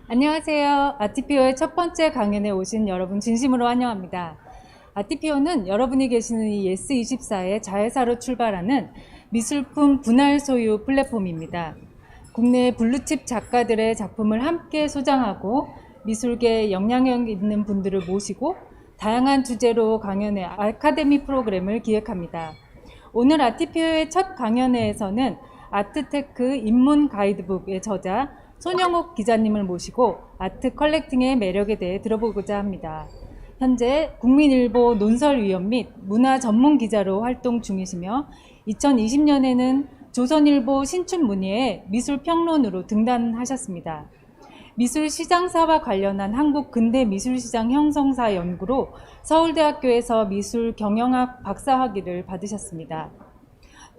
안녕하세요. 아티피오의 첫 번째 강연에 오신 여러분 진심으로 환영합니다. 아티피오는 여러분이 계시는 이 예스24의 자회사로 출발하는 미술품 분할 소유 플랫폼입니다. 국내 블루칩 작가들의 작품을 함께 소장하고 미술계에 영향력 있는 분들을 모시고 다양한 주제로 강연의 아카데미 프로그램을 기획합니다. 오늘 아티피오의 첫 강연회에서는 아트테크 입문 가이드북의 저자 손영옥 기자님을 모시고 아트 컬렉팅의 매력에 대해 들어보고자 합니다. 현재 국민일보 논설위원 및 문화 전문 기자로 활동 중이시며 2020년에는 조선일보 신춘문예에 미술평론으로 등단하셨습니다. 미술시장사와 관련한 한국 근대 미술시장 형성사 연구로 서울대학교에서 미술경영학 박사학위를 받으셨습니다.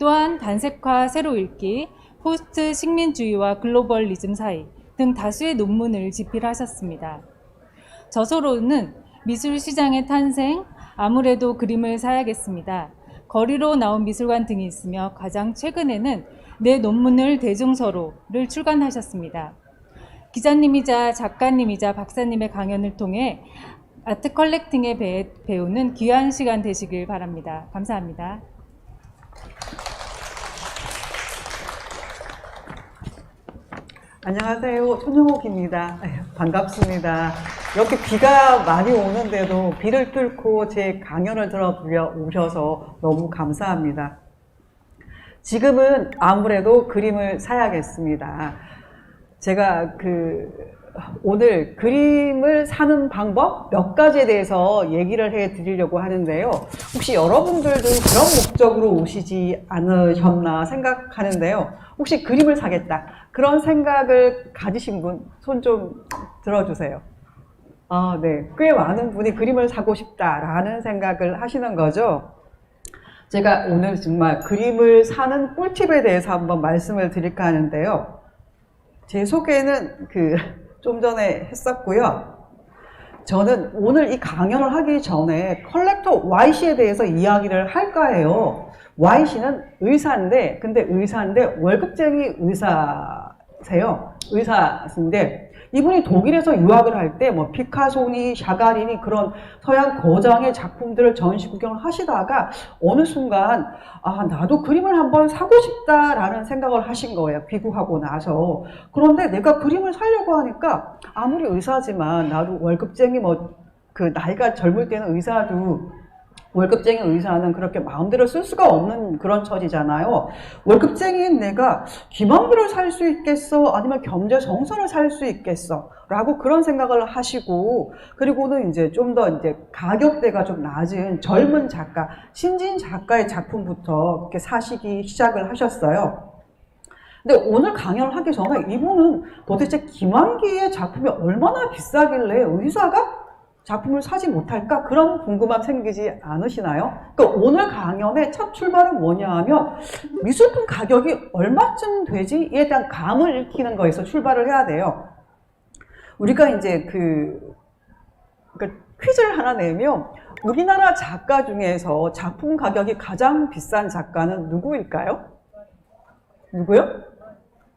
또한 단색화 새로 읽기, 포스트 식민주의와 글로벌리즘 사이 등 다수의 논문을 집필하셨습니다. 저서로는 미술시장의 탄생, 아무래도 그림을 사야겠습니다, 거리로 나온 미술관 등이 있으며 가장 최근에는 내 논문을 대중서로를 출간하셨습니다. 기자님이자 작가님이자 박사님의 강연을 통해 아트 컬렉팅에 배우는 귀한 시간 되시길 바랍니다. 감사합니다. 안녕하세요. 손영옥입니다. 반갑습니다. 이렇게 비가 많이 오는데도 비를 뚫고 제 강연을 들어오셔서 너무 감사합니다. 지금은 아무래도 그림을 사야겠습니다. 제가 오늘 그림을 사는 방법 몇 가지에 대해서 얘기를 해 드리려고 하는데요. 혹시 여러분들도 그런 목적으로 오시지 않으셨나 생각하는데요. 혹시 그림을 사겠다, 그런 생각을 가지신 분 손 좀 들어주세요. 네. 꽤 많은 분이 그림을 사고 싶다라는 생각을 하시는 거죠. 제가 오늘 정말 그림을 사는 꿀팁에 대해서 한번 말씀을 드릴까 하는데요. 제 소개는 좀 전에 했었고요. 저는 오늘 이 강연을 하기 전에 컬렉터 Y씨에 대해서 이야기를 할까 해요. Y씨는 의사인데, 월급쟁이 의사세요. 의사인데, 이분이 독일에서 유학을 할 때 피카소니, 샤가리니 그런 서양 거장의 작품들을 전시 구경을 하시다가 어느 순간 나도 그림을 한번 사고 싶다라는 생각을 하신 거예요. 귀국하고 나서. 그런데 내가 그림을 사려고 하니까 아무리 의사지만 나도 월급쟁이 나이가 젊을 때는 월급쟁이 의사는 그렇게 마음대로 쓸 수가 없는 그런 처지잖아요. 월급쟁이인 내가 김한길을 살 수 있겠어? 아니면 겸재정선을 살 수 있겠어? 라고 그런 생각을 하시고, 그리고는 이제 좀 더 가격대가 좀 낮은 젊은 작가, 신진 작가의 작품부터 이렇게 사시기 시작을 하셨어요. 근데 오늘 강연을 하기 전에 이분은 도대체 김한길의 작품이 얼마나 비싸길래 의사가 작품을 사지 못할까? 그런 궁금함 생기지 않으시나요? 그러니까 오늘 강연의 첫 출발은 뭐냐 하면 미술품 가격이 얼마쯤 되지에 대한 감을 익히는 거에서 출발을 해야 돼요. 우리가 이제 퀴즈를 하나 내면 우리나라 작가 중에서 작품 가격이 가장 비싼 작가는 누구일까요? 누구요?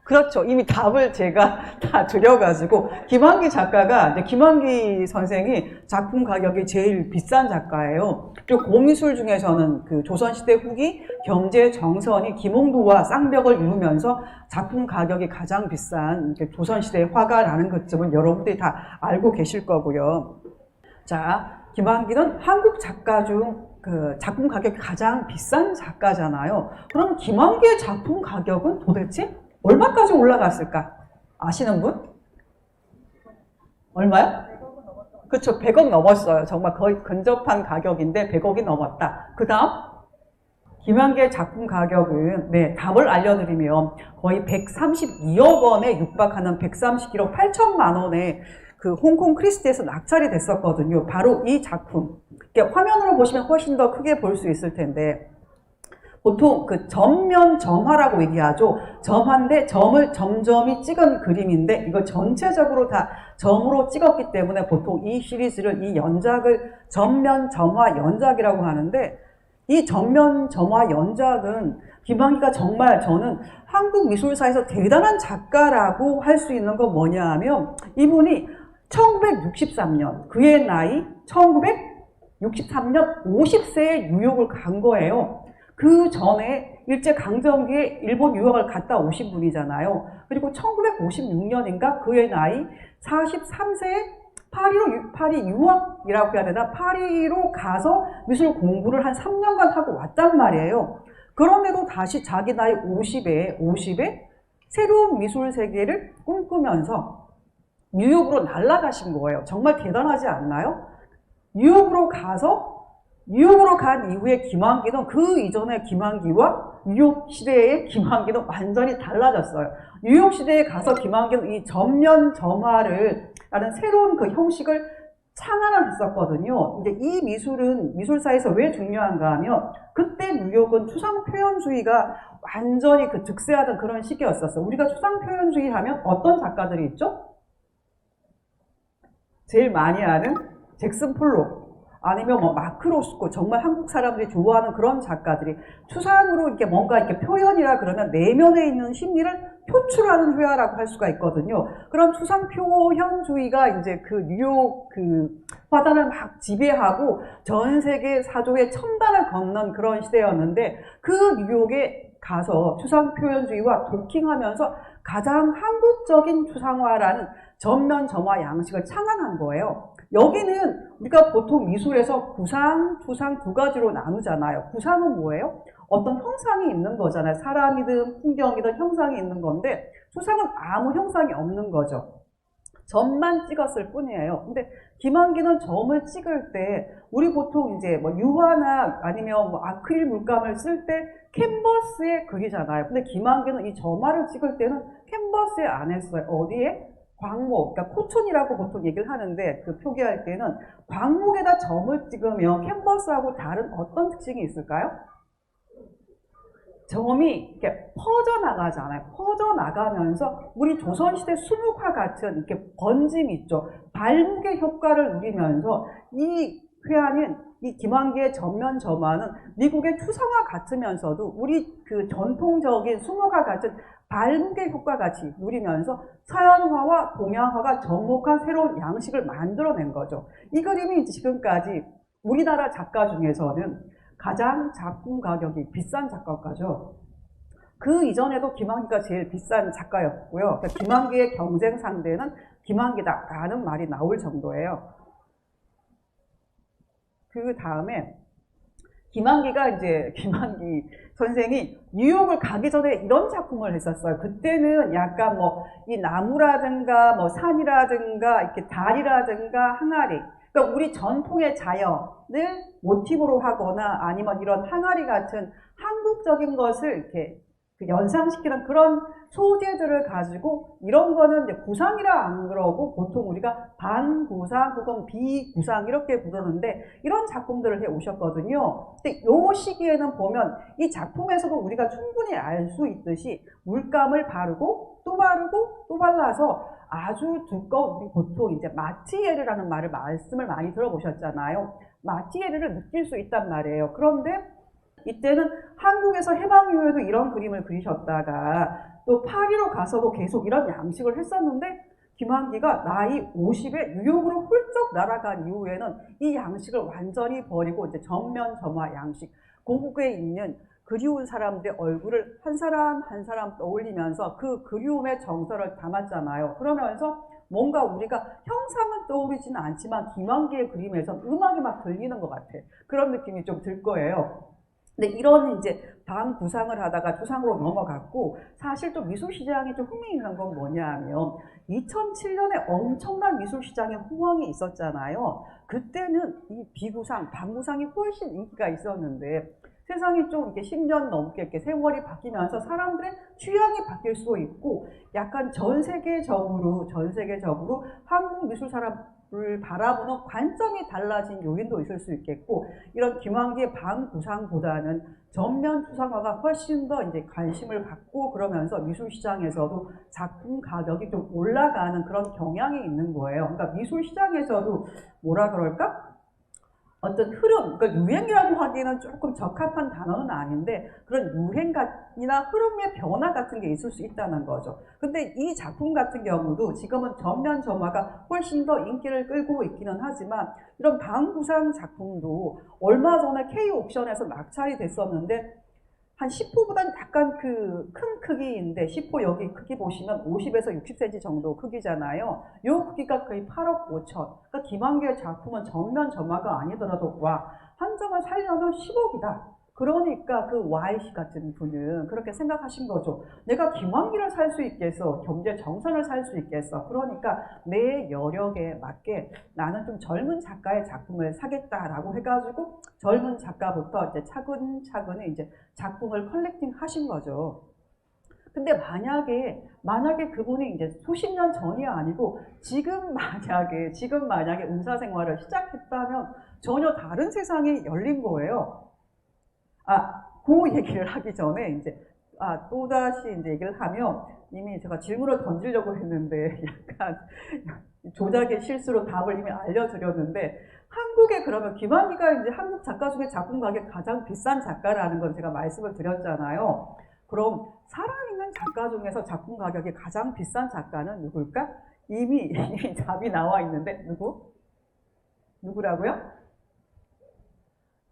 그렇죠. 이미 답을 제가 다 드려가지고 김한기 작가가, 김한기 선생이 작품 가격이 제일 비싼 작가예요. 그리고 고미술 중에서는 조선시대 후기 겸재정선이 김홍도와 쌍벽을 이루면서 작품 가격이 가장 비싼 조선시대 화가라는 것쯤은 여러분들이 다 알고 계실 거고요. 자, 김한기는 한국 작가 중 작품 가격이 가장 비싼 작가잖아요. 그럼 김한기의 작품 가격은 도대체 얼마까지 올라갔을까? 아시는 분? 얼마요? 그렇죠. 100억 넘었어요. 정말 거의 근접한 가격인데 100억이 넘었다. 그 다음 김한기의 작품 가격은 답을 알려드리면 거의 132억 원에 육박하는 131억 8천만 원에 홍콩 크리스티에서 낙찰이 됐었거든요. 바로 이 작품. 화면으로 보시면 훨씬 더 크게 볼 수 있을 텐데, 보통 점면 점화라고 얘기하죠. 점화인데 점을 점점이 찍은 그림인데 이거 전체적으로 다 점으로 찍었기 때문에 보통 이 시리즈를, 이 연작을 점면 점화 연작이라고 하는데, 이 전면 점화 연작은 김한기가 정말 저는 한국 미술사에서 대단한 작가라고 할 수 있는 건 뭐냐 하면 이분이 1963년 그의 나이 1963년 50세에 뉴욕을 간 거예요. 그 전에 일제강점기에 일본 유학을 갔다 오신 분이잖아요. 그리고 1956년인가 그의 나이 43세에 파리 유학이라고 해야 되나? 파리로 가서 미술 공부를 한 3년간 하고 왔단 말이에요. 그런데도 다시 자기 나이 50에 새로운 미술 세계를 꿈꾸면서 뉴욕으로 날아가신 거예요. 정말 대단하지 않나요? 뉴욕으로 간 이후에 김한기는 그 이전의 김한기와 뉴욕 시대의 김한기는 완전히 달라졌어요. 뉴욕 시대에 가서 김한기는 이 전면 점화를 라는 새로운 그 형식을 창안을 했었거든요. 이제 이 미술은 미술사에서 왜 중요한가 하면 그때 뉴욕은 추상 표현주의가 완전히 그 득세하던 그런 시기였었어요. 우리가 추상 표현주의 하면 어떤 작가들이 있죠? 제일 많이 아는 잭슨 폴록 아니면 뭐 마크 로스코 정말 한국 사람들이 좋아하는 그런 작가들이 추상으로 이렇게 뭔가 이렇게 표현이라 그러면 내면에 있는 심리를 표출하는 회화라고 할 수가 있거든요. 그런 추상 표현주의가 이제 그 뉴욕 그 화단을 막 지배하고 전 세계 사조의 첨단을 걷는 그런 시대였는데 그 뉴욕에 가서 추상 표현주의와 도킹하면서 가장 한국적인 추상화라는 전면 점화 양식을 창안한 거예요. 여기는 우리가 보통 미술에서 구상, 추상 두 가지로 나누잖아요. 구상은 뭐예요? 어떤 형상이 있는 거잖아요. 사람이든 풍경이든 형상이 있는 건데 추상은 아무 형상이 없는 거죠. 점만 찍었을 뿐이에요. 근데 김한기는 점을 찍을 때 우리 보통 이제 뭐 유화나 아니면 뭐 아크릴 물감을 쓸 때 캔버스에 그리잖아요. 근데 김한기는 이 점화를 찍을 때는 캔버스에 안 했어요. 어디에? 광목, 그러니까 코촌이라고 보통 얘기를 하는데 그 표기할 때는 광목에다 점을 찍으면 캔버스하고 다른 어떤 특징이 있을까요? 점이 이렇게 퍼져나가잖아요. 퍼져나가면서 우리 조선시대 수묵화 같은 이렇게 번짐이 있죠. 발목의 효과를 누리면서 이 회화는 이 김한기의 전면 점화는 미국의 추상화 같으면서도 우리 그 전통적인 수묵화 같은 발목의 효과 같이 누리면서 서양화와 동양화가 접목한 새로운 양식을 만들어낸 거죠. 이 그림이 지금까지 우리나라 작가 중에서는 가장 작품 가격이 비싼 작가가죠. 그 이전에도 김한기가 제일 비싼 작가였고요. 그러니까 김한기의 경쟁 상대는 김한기다라는 말이 나올 정도예요. 그 다음에 김한기 선생이 뉴욕을 가기 전에 이런 작품을 했었어요. 그때는 약간 뭐 이 나무라든가 뭐 산이라든가 이렇게 달이라든가 항아리, 그러니까 우리 전통의 자연을 모티브로 하거나 아니면 이런 항아리 같은 한국적인 것을 이렇게 연상시키는 그런 소재들을 가지고 이런 거는 이제 구상이라 안 그러고 보통 우리가 반구상 혹은 비구상 이렇게 부르는데 이런 작품들을 해 오셨거든요. 근데 이 시기에는 보면 이 작품에서도 우리가 충분히 알 수 있듯이 물감을 바르고 또 바르고 또 발라서 아주 두꺼운, 우리 보통 이제 마티에르라는 말씀을 많이 들어보셨잖아요. 마티에르를 느낄 수 있단 말이에요. 그런데 이때는 한국에서 해방 이후에도 이런 그림을 그리셨다가 또 파리로 가서도 계속 이런 양식을 했었는데 김한기가 나이 50에 뉴욕으로 훌쩍 날아간 이후에는 이 양식을 완전히 버리고 이제 전면 점화 양식, 고국에 있는 그리운 사람들의 얼굴을 한 사람 한 사람 떠올리면서 그 그리움의 정서를 담았잖아요. 그러면서 뭔가 우리가 형상은 떠오르지는 않지만 김한기의 그림에서 음악이 막 들리는 것 같아. 그런 느낌이 좀 들 거예요. 근데 이런 이제 반구상을 하다가 추상으로 넘어갔고, 사실 또 미술시장이 좀 흥미있는 건 뭐냐 하면 2007년에 엄청난 미술시장에 호황이 있었잖아요. 그때는 이 비구상, 반구상이 훨씬 인기가 있었는데 세상이 좀 이렇게 10년 넘게 이렇게 세월이 바뀌면서 사람들의 취향이 바뀔 수 있고 약간 전 세계적으로 한국 미술 사람을 바라보는 관점이 달라진 요인도 있을 수 있겠고, 이런 김한기의 반구상보다는 전면 추상화가 훨씬 더 이제 관심을 받고 그러면서 미술 시장에서도 작품 가격이 좀 올라가는 그런 경향이 있는 거예요. 그러니까 미술 시장에서도 뭐라 그럴까? 어떤 흐름, 그러니까 유행이라고 하기에는 조금 적합한 단어는 아닌데 그런 유행이나 흐름의 변화 같은 게 있을 수 있다는 거죠. 근데 이 작품 같은 경우도 지금은 전면 점화가 훨씬 더 인기를 끌고 있기는 하지만 이런 방구상 작품도 얼마 전에 K-옥션에서 낙찰이 됐었는데 한 10호보다는 약간 그 큰 크기인데 10호 여기 크기 보시면 50에서 60cm 정도 크기잖아요. 이 크기가 거의 8억 5천. 그러니까 김한계의 작품은 전면 점화가 아니더라도 와, 한 점을 살려면 10억이다. 그러니까 그 Y씨 같은 분은 그렇게 생각하신 거죠. 내가 김한기를 살 수 있겠어. 경제 정선을 살 수 있겠어. 그러니까 내 여력에 맞게 나는 좀 젊은 작가의 작품을 사겠다라고 해가지고 젊은 작가부터 이제 차근차근히 이제 작품을 컬렉팅 하신 거죠. 근데 만약에 그분이 이제 수십 년 전이 아니고 지금 만약에 의사 생활을 시작했다면 전혀 다른 세상이 열린 거예요. 그 얘기를 하기 전에 이제 또다시 이제 얘기를 하면 이미 제가 질문을 던지려고 했는데 약간 조작의 실수로 답을 이미 알려드렸는데 한국에 그러면 김한기가 이제 한국 작가 중에 작품 가격 가장 비싼 작가라는 건 제가 말씀을 드렸잖아요. 그럼 살아있는 작가 중에서 작품 가격이 가장 비싼 작가는 누굴까? 이미 답이 나와 있는데 누구라고요?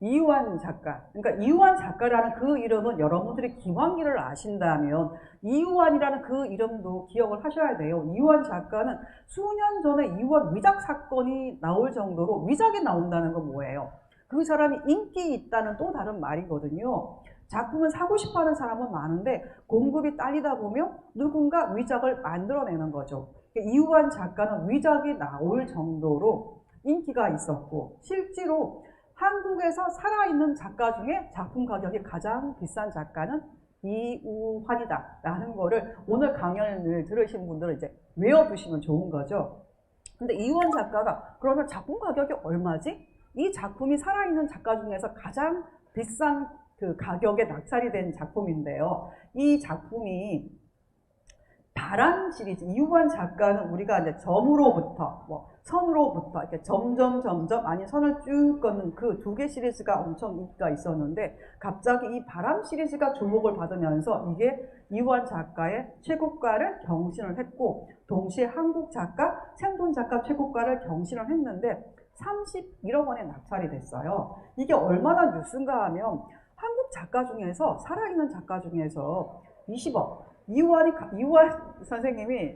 이유환 작가. 그러니까 이유환 작가라는 그 이름은 여러분들이 김한기를 아신다면 이유환이라는 그 이름도 기억을 하셔야 돼요. 이유환 작가는 수년 전에 이유환 위작 사건이 나올 정도로 위작이 나온다는 건 뭐예요? 그 사람이 인기 있다는 또 다른 말이거든요. 작품을 사고 싶어하는 사람은 많은데 공급이 딸리다 보면 누군가 위작을 만들어내는 거죠. 이유환 작가는 위작이 나올 정도로 인기가 있었고 실제로 한국에서 살아있는 작가 중에 작품 가격이 가장 비싼 작가는 이우환이다 라는 거를 오늘 강연을 들으신 분들은 이제 외워두시면 좋은 거죠. 근데 이우환 작가가 그러면 작품 가격이 얼마지? 이 작품이 살아있는 작가 중에서 가장 비싼 그 가격에 낙찰이 된 작품인데요. 이 작품이 바람 시리즈, 이우환 작가는 우리가 이제 점으로부터, 선으로부터, 이렇게 점점, 아니 선을 쭉 걷는 그 두 개 시리즈가 엄청 인기가 있었는데, 갑자기 이 바람 시리즈가 주목을 받으면서 이게 이우환 작가의 최고가를 경신을 했고, 동시에 한국 작가, 생존 작가 최고가를 경신을 했는데, 31억 원에 낙찰이 됐어요. 이게 얼마나 뉴스인가 하면, 한국 작가 중에서, 살아있는 작가 중에서 20억, 이우환 선생님이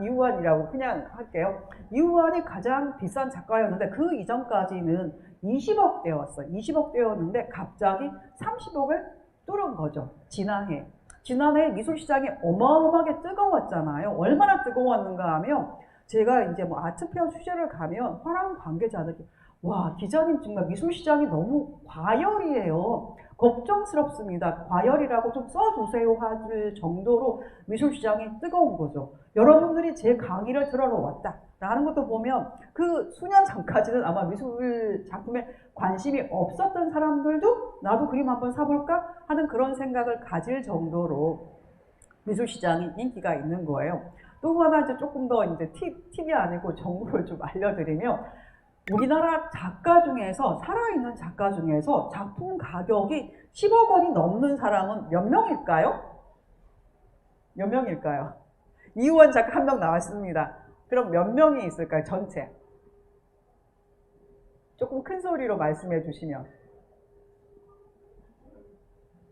이우환이라고 그냥 할게요. 이우환이 가장 비싼 작가였는데 그 이전까지는 20억대였어요. 20억대였는데 갑자기 30억을 뚫은 거죠. 지난해 미술시장이 어마어마하게 뜨거웠잖아요. 얼마나 뜨거웠는가 하면 제가 이제 아트페어 취재를 가면 화랑 관계자들이 와, 기자님 정말 미술시장이 너무 과열이에요. 걱정스럽습니다. 과열이라고 좀 써주세요 할 정도로 미술시장이 뜨거운 거죠. 여러분들이 제 강의를 들으러 왔다라는 것도 보면 그 수년 전까지는 아마 미술 작품에 관심이 없었던 사람들도 나도 그림 한번 사볼까 하는 그런 생각을 가질 정도로 미술시장이 인기가 있는 거예요. 또 하나 이제 조금 더 이제 팁이 아니고 정보를 좀 알려드리면 우리나라 작가 중에서 살아있는 작가 중에서 작품 가격이 10억 원이 넘는 사람은 몇 명일까요? 몇 명일까요? 이우환 작가 한 명 나왔습니다. 그럼 몇 명이 있을까요? 전체. 조금 큰 소리로 말씀해 주시면.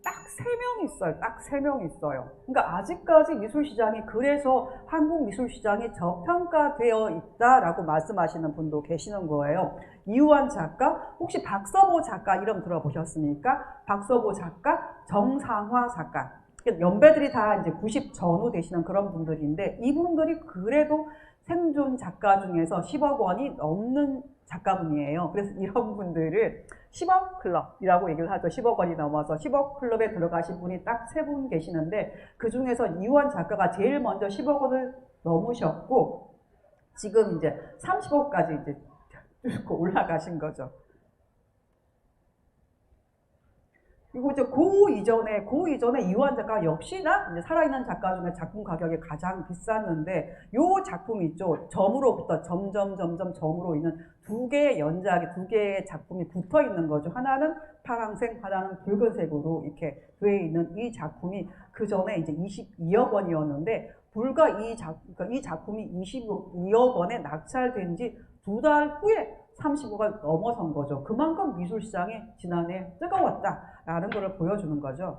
딱 3명 있어요. 딱 3명 있어요. 그러니까 아직까지 미술시장이 그래서 한국 미술시장이 저평가되어 있다라고 말씀하시는 분도 계시는 거예요. 이우환 작가, 혹시 박서보 작가 이름 들어보셨습니까? 박서보 작가, 정상화 작가. 연배들이 다 이제 90 전후 되시는 그런 분들인데 이분들이 그래도 생존 작가 중에서 10억 원이 넘는 작가분이에요. 그래서 이런 분들을 10억 클럽이라고 얘기를 하죠. 10억 원이 넘어서 10억 클럽에 들어가신 분이 딱 3분 계시는데 그 중에서 이우환 작가가 제일 먼저 10억 원을 넘으셨고 지금 이제 30억까지 이제 쭉 올라가신 거죠. 그리고 이제 그 이전에 이완 작가 역시나 이제 살아있는 작가 중에 작품 가격이 가장 비쌌는데, 요 작품 있죠. 점으로부터 점으로 있는 두 개의 연작이, 두 개의 작품이 붙어 있는 거죠. 하나는 파란색, 하나는 붉은색으로 이렇게 돼 있는 이 작품이 그 전에 이제 22억 원이었는데, 불과 이 작품이 22억 원에 낙찰된 지 두 달 후에 30억을 넘어선 거죠. 그만큼 미술시장이 지난해 뜨거웠다라는 것을 보여주는 거죠.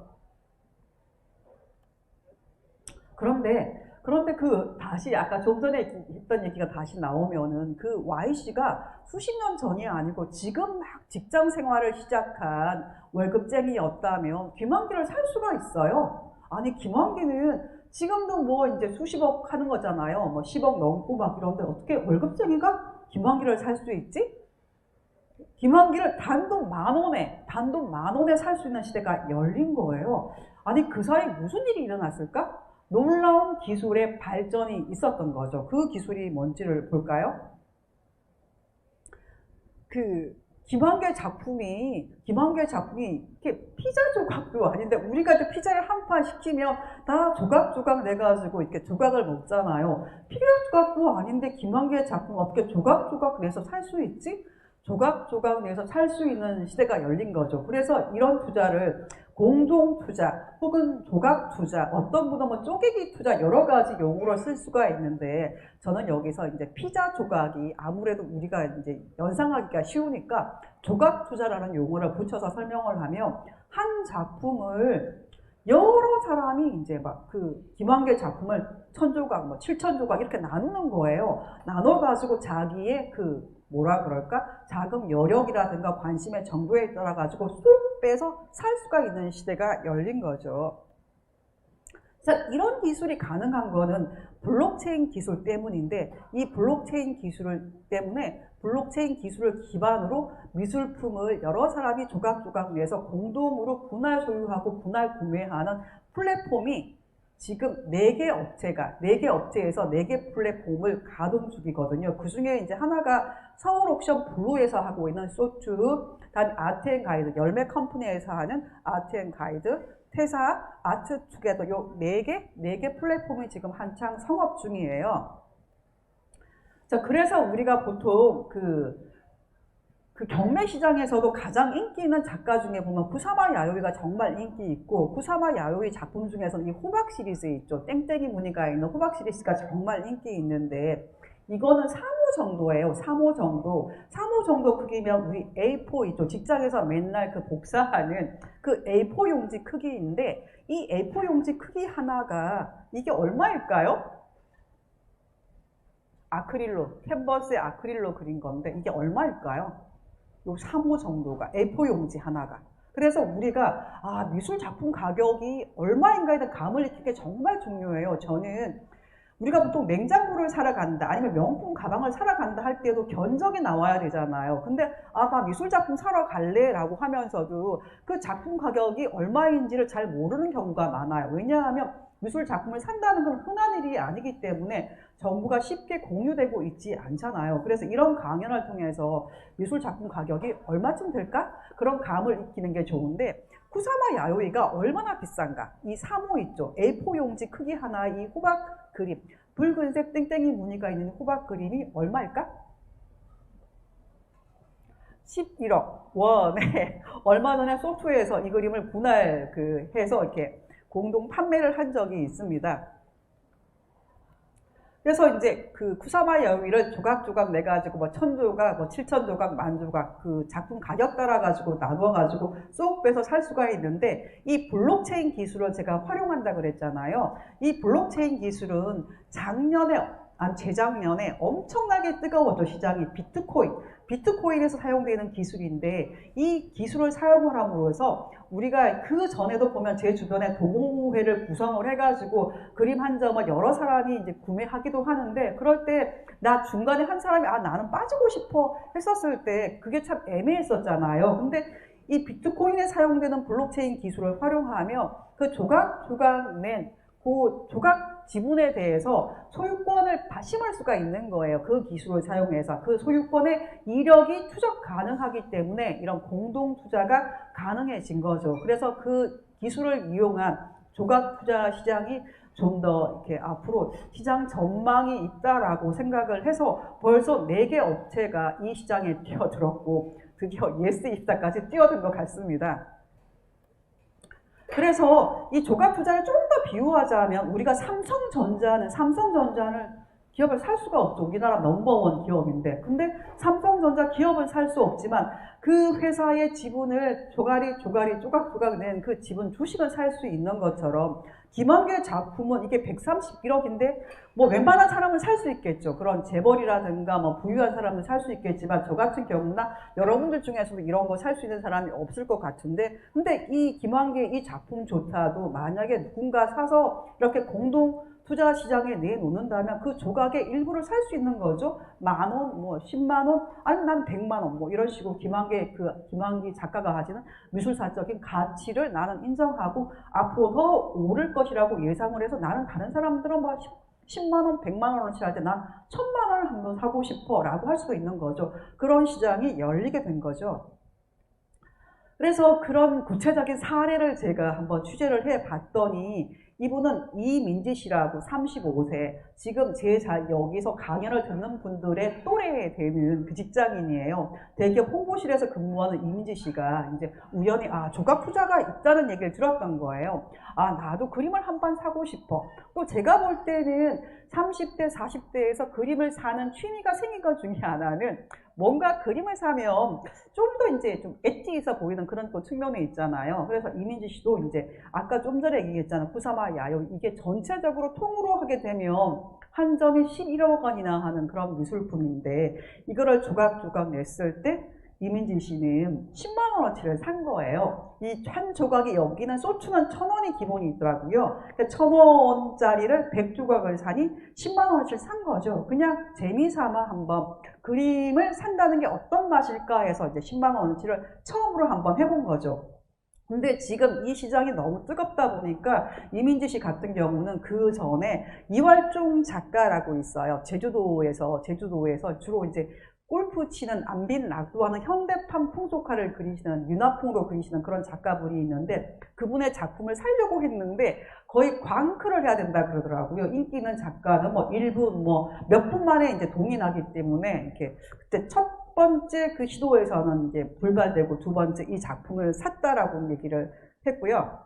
그런데 다시 아까 좀 전에 했던 얘기가 다시 나오면은, 그 Y씨가 수십 년 전이 아니고 지금 막 직장 생활을 시작한 월급쟁이였다면 김환기를 살 수가 있어요. 아니, 김환기는 지금도 뭐 이제 수십억 하는 거잖아요. 뭐 10억 넘고 막 이런데 어떻게 월급쟁이가 김환기를 살 수 있지? 김환기를 단돈 만 원에 살 수 있는 시대가 열린 거예요. 아니, 그 사이 무슨 일이 일어났을까? 놀라운 기술의 발전이 있었던 거죠. 그 기술이 뭔지를 볼까요? 김환기의 작품이 이렇게 피자 조각도 아닌데, 우리가 이제 피자를 한 판 시키면 다 조각 내가지고 이렇게 조각을 먹잖아요. 피자 조각도 아닌데 김환기의 작품 어떻게 조각 내서 살 수 있지? 조각 내서 살 수 있는 시대가 열린 거죠. 그래서 이런 투자를 공동투자 혹은 조각투자, 어떤 분은 뭐 쪼개기 투자, 여러 가지 용어로 쓸 수가 있는데, 저는 여기서 이제 피자 조각이 아무래도 우리가 이제 연상하기가 쉬우니까 조각투자라는 용어를 붙여서 설명을 하면, 한 작품을 여러 사람이 이제 막 김환기의 작품을 1000조각, 뭐 7000조각 이렇게 나누는 거예요. 나눠가지고 자기의 자금 여력이라든가 관심의 정도에 따라 가지고 쏙 빼서 살 수가 있는 시대가 열린 거죠. 자, 이런 기술이 가능한 거는 블록체인 기술 때문인데, 이 블록체인 기술 때문에 블록체인 기술을 기반으로 미술품을 여러 사람이 조각조각 내서 공동으로 분할 소유하고 분할 구매하는 플랫폼이 지금 4개 업체에서 4개 플랫폼을 가동 중이거든요. 그 중에 이제 하나가 서울 옥션 블루에서 하고 있는 소추, 다음 아트앤가이드, 열매 컴퍼니에서 하는 아트앤가이드, 퇴사, 아트투게더, 요 4개 플랫폼이 지금 한창 성업 중이에요. 자, 그래서 우리가 보통 그 경매 시장에서도 가장 인기 있는 작가 중에 보면 구사마 야요이가 정말 인기 있고, 구사마 야요이 작품 중에서는 이 호박 시리즈 있죠. 땡땡이 무늬가 있는 호박 시리즈가 정말 인기 있는데, 이거는 3호 정도예요. 3호 정도 크기면 우리 A4 있죠. 직장에서 맨날 복사하는 그 A4 용지 크기인데, 이 A4 용지 크기 하나가 이게 얼마일까요? 캔버스에 아크릴로 그린 건데 이게 얼마일까요? 요 3호 정도가, A4 용지 하나가. 그래서 우리가 미술 작품 가격이 얼마인가에 대한 감을 익히는 게 정말 중요해요. 저는 우리가 보통 냉장고를 사러 간다, 아니면 명품 가방을 사러 간다 할 때도 견적이 나와야 되잖아요. 근데 나 미술 작품 사러 갈래 라고 하면서도 그 작품 가격이 얼마인지를 잘 모르는 경우가 많아요. 왜냐하면 미술 작품을 산다는 건 흔한 일이 아니기 때문에 정보가 쉽게 공유되고 있지 않잖아요. 그래서 이런 강연을 통해서 미술 작품 가격이 얼마쯤 될까? 그런 감을 익히는 게 좋은데, 쿠사마 야요이가 얼마나 비싼가? 이 3호 있죠. A4 용지 크기 하나, 이 호박 그림, 붉은색 땡땡이 무늬가 있는 호박 그림이 얼마일까? 11억 원에 얼마 전에 소프트웨어에서 이 그림을 해서 이렇게 공동 판매를 한 적이 있습니다. 그래서 이제 쿠사마 야요이를 조각조각 내가지고 1000조각, 7000조각, 10,000조각 그 작품 가격 따라가지고 나누어가지고 쏙 빼서 살 수가 있는데, 이 블록체인 기술을 제가 활용한다 그랬잖아요. 이 블록체인 기술은 재작년에 엄청나게 뜨거웠죠. 시장이 비트코인에서 사용되는 기술인데, 이 기술을 사용을 함으로써 우리가 그 전에도 보면 제 주변에 동호회를 구성을 해가지고 그림 한 점을 여러 사람이 이제 구매하기도 하는데, 그럴 때 나 중간에 한 사람이 나는 빠지고 싶어 했었을 때 그게 참 애매했었잖아요. 근데 이 비트코인에 사용되는 블록체인 기술을 활용하며 그 조각 낸 그 조각 지분에 대해서 소유권을 심을 수가 있는 거예요. 그 기술을 사용해서 그 소유권의 이력이 추적 가능하기 때문에 이런 공동 투자가 가능해진 거죠. 그래서 그 기술을 이용한 조각 투자 시장이 좀 더 이렇게 앞으로 시장 전망이 있다라고 생각을 해서 벌써 4개 업체가 이 시장에 뛰어들었고 드디어 예스24까지 뛰어든 것 같습니다. 그래서 이 조각 투자를 좀 더 비유하자면 우리가 삼성전자는 기업을 살 수가 없죠. 우리나라 넘버원 기업인데. 근데 삼성전자 기업은 살 수 없지만 그 회사의 지분을 조각 낸 그 지분 주식을 살 수 있는 것처럼 김한계 작품은 이게 131억인데 뭐 웬만한 사람은 살 수 있겠죠. 그런 재벌이라든가 뭐 부유한 사람은 살 수 있겠지만 저 같은 경우나 여러분들 중에서도 이런 거 살 수 있는 사람이 없을 것 같은데 근데 이 김한계 이 작품조차도 만약에 누군가 사서 이렇게 공동 투자 시장에 내놓는다면 그 조각의 일부를 살 수 있는 거죠. 10,000원, 뭐 10만원, 아니 난 100만원 뭐 이런 식으로 김한기 작가가 가지는 미술사적인 가치를 나는 인정하고 앞으로 더 오를 것이라고 예상을 해서 나는 다른 사람들은 뭐 10만원, 100만원어치 할 때 난 1000만원을 한번 사고 싶어 라고 할 수도 있는 거죠. 그런 시장이 열리게 된 거죠. 그래서 그런 구체적인 사례를 제가 한번 취재를 해 봤더니 이분은 이민지 씨라고 35세, 지금 여기서 강연을 듣는 분들의 또래에 되는 그 직장인이에요. 대기업 홍보실에서 근무하는 이민지 씨가 이제 우연히 조각 투자가 있다는 얘기를 들었던 거예요. 나도 그림을 한 번 사고 싶어. 또 제가 볼 때는 30대, 40대에서 그림을 사는 취미가 생긴 것 중에 하나는 뭔가 그림을 사면 좀 더 이제 좀 엣지 있어 보이는 그런 또 측면이 있잖아요. 그래서 이민지 씨도 이제 아까 좀 전에 얘기했잖아요. 구사마 야요. 이게 전체적으로 통으로 하게 되면 한 점이 11억 원이나 하는 그런 미술품인데 이거를 조각 냈을 때 이민지 씨는 10만 원어치를 산 거예요. 이 한 조각이 여기는 소추는 1,000원이 기본이 있더라고요. 1,000원짜리를 100조각을 사니 10만 원어치를 산 거죠. 그냥 재미삼아 한번 그림을 산다는 게 어떤 맛일까 해서 이제 10만 원어치를 처음으로 한번 해본 거죠. 근데 지금 이 시장이 너무 뜨겁다 보니까 이민지 씨 같은 경우는 그 전에 이활종 작가라고 있어요. 제주도에서 주로 이제 골프 치는 안빈 낙도하는 현대판 풍속화를 그리시는 윤화풍으로 그리시는 그런 작가분이 있는데 그분의 작품을 사려고 했는데 거의 광클을 해야 된다 그러더라고요. 인기 있는 작가는 뭐 1분 몇 분 만에 이제 동이 나기 때문에 이렇게 그때 첫 번째 그 시도에서는 이제 불발되고 두 번째 이 작품을 샀다라고 얘기를 했고요.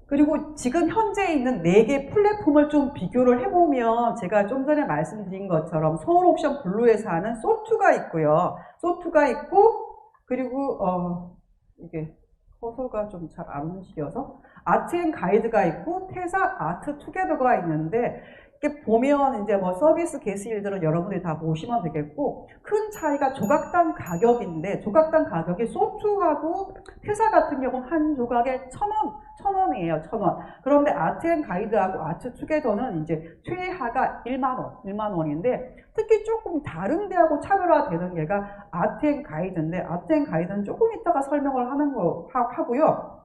그리고 지금 현재 있는 4개 플랫폼을 좀 비교를 해보면 제가 좀 전에 말씀드린 것처럼 서울옥션 블루에서 하는 소투가 있고요. 소투가 있고 그리고 이게 커서가 좀 잘 안 움직여서 아트앤가이드가 있고 태사 아트투게더가 있는데 이렇게 보면 이제 뭐 서비스 게시일들은 여러분들이 다 보시면 되겠고 큰 차이가 조각당 가격인데 조각당 가격이 소투하고 태사 같은 경우는 한 조각에 1,000원이에요. 1,000원. 그런데 아트앤가이드하고 아트투게더는 이제 최하가 1만 원인데 특히 조금 다른 데하고 차별화되는 게가 아트앤가이드인데 아트앤가이드는 조금 이따가 설명을 하는 거 하고요.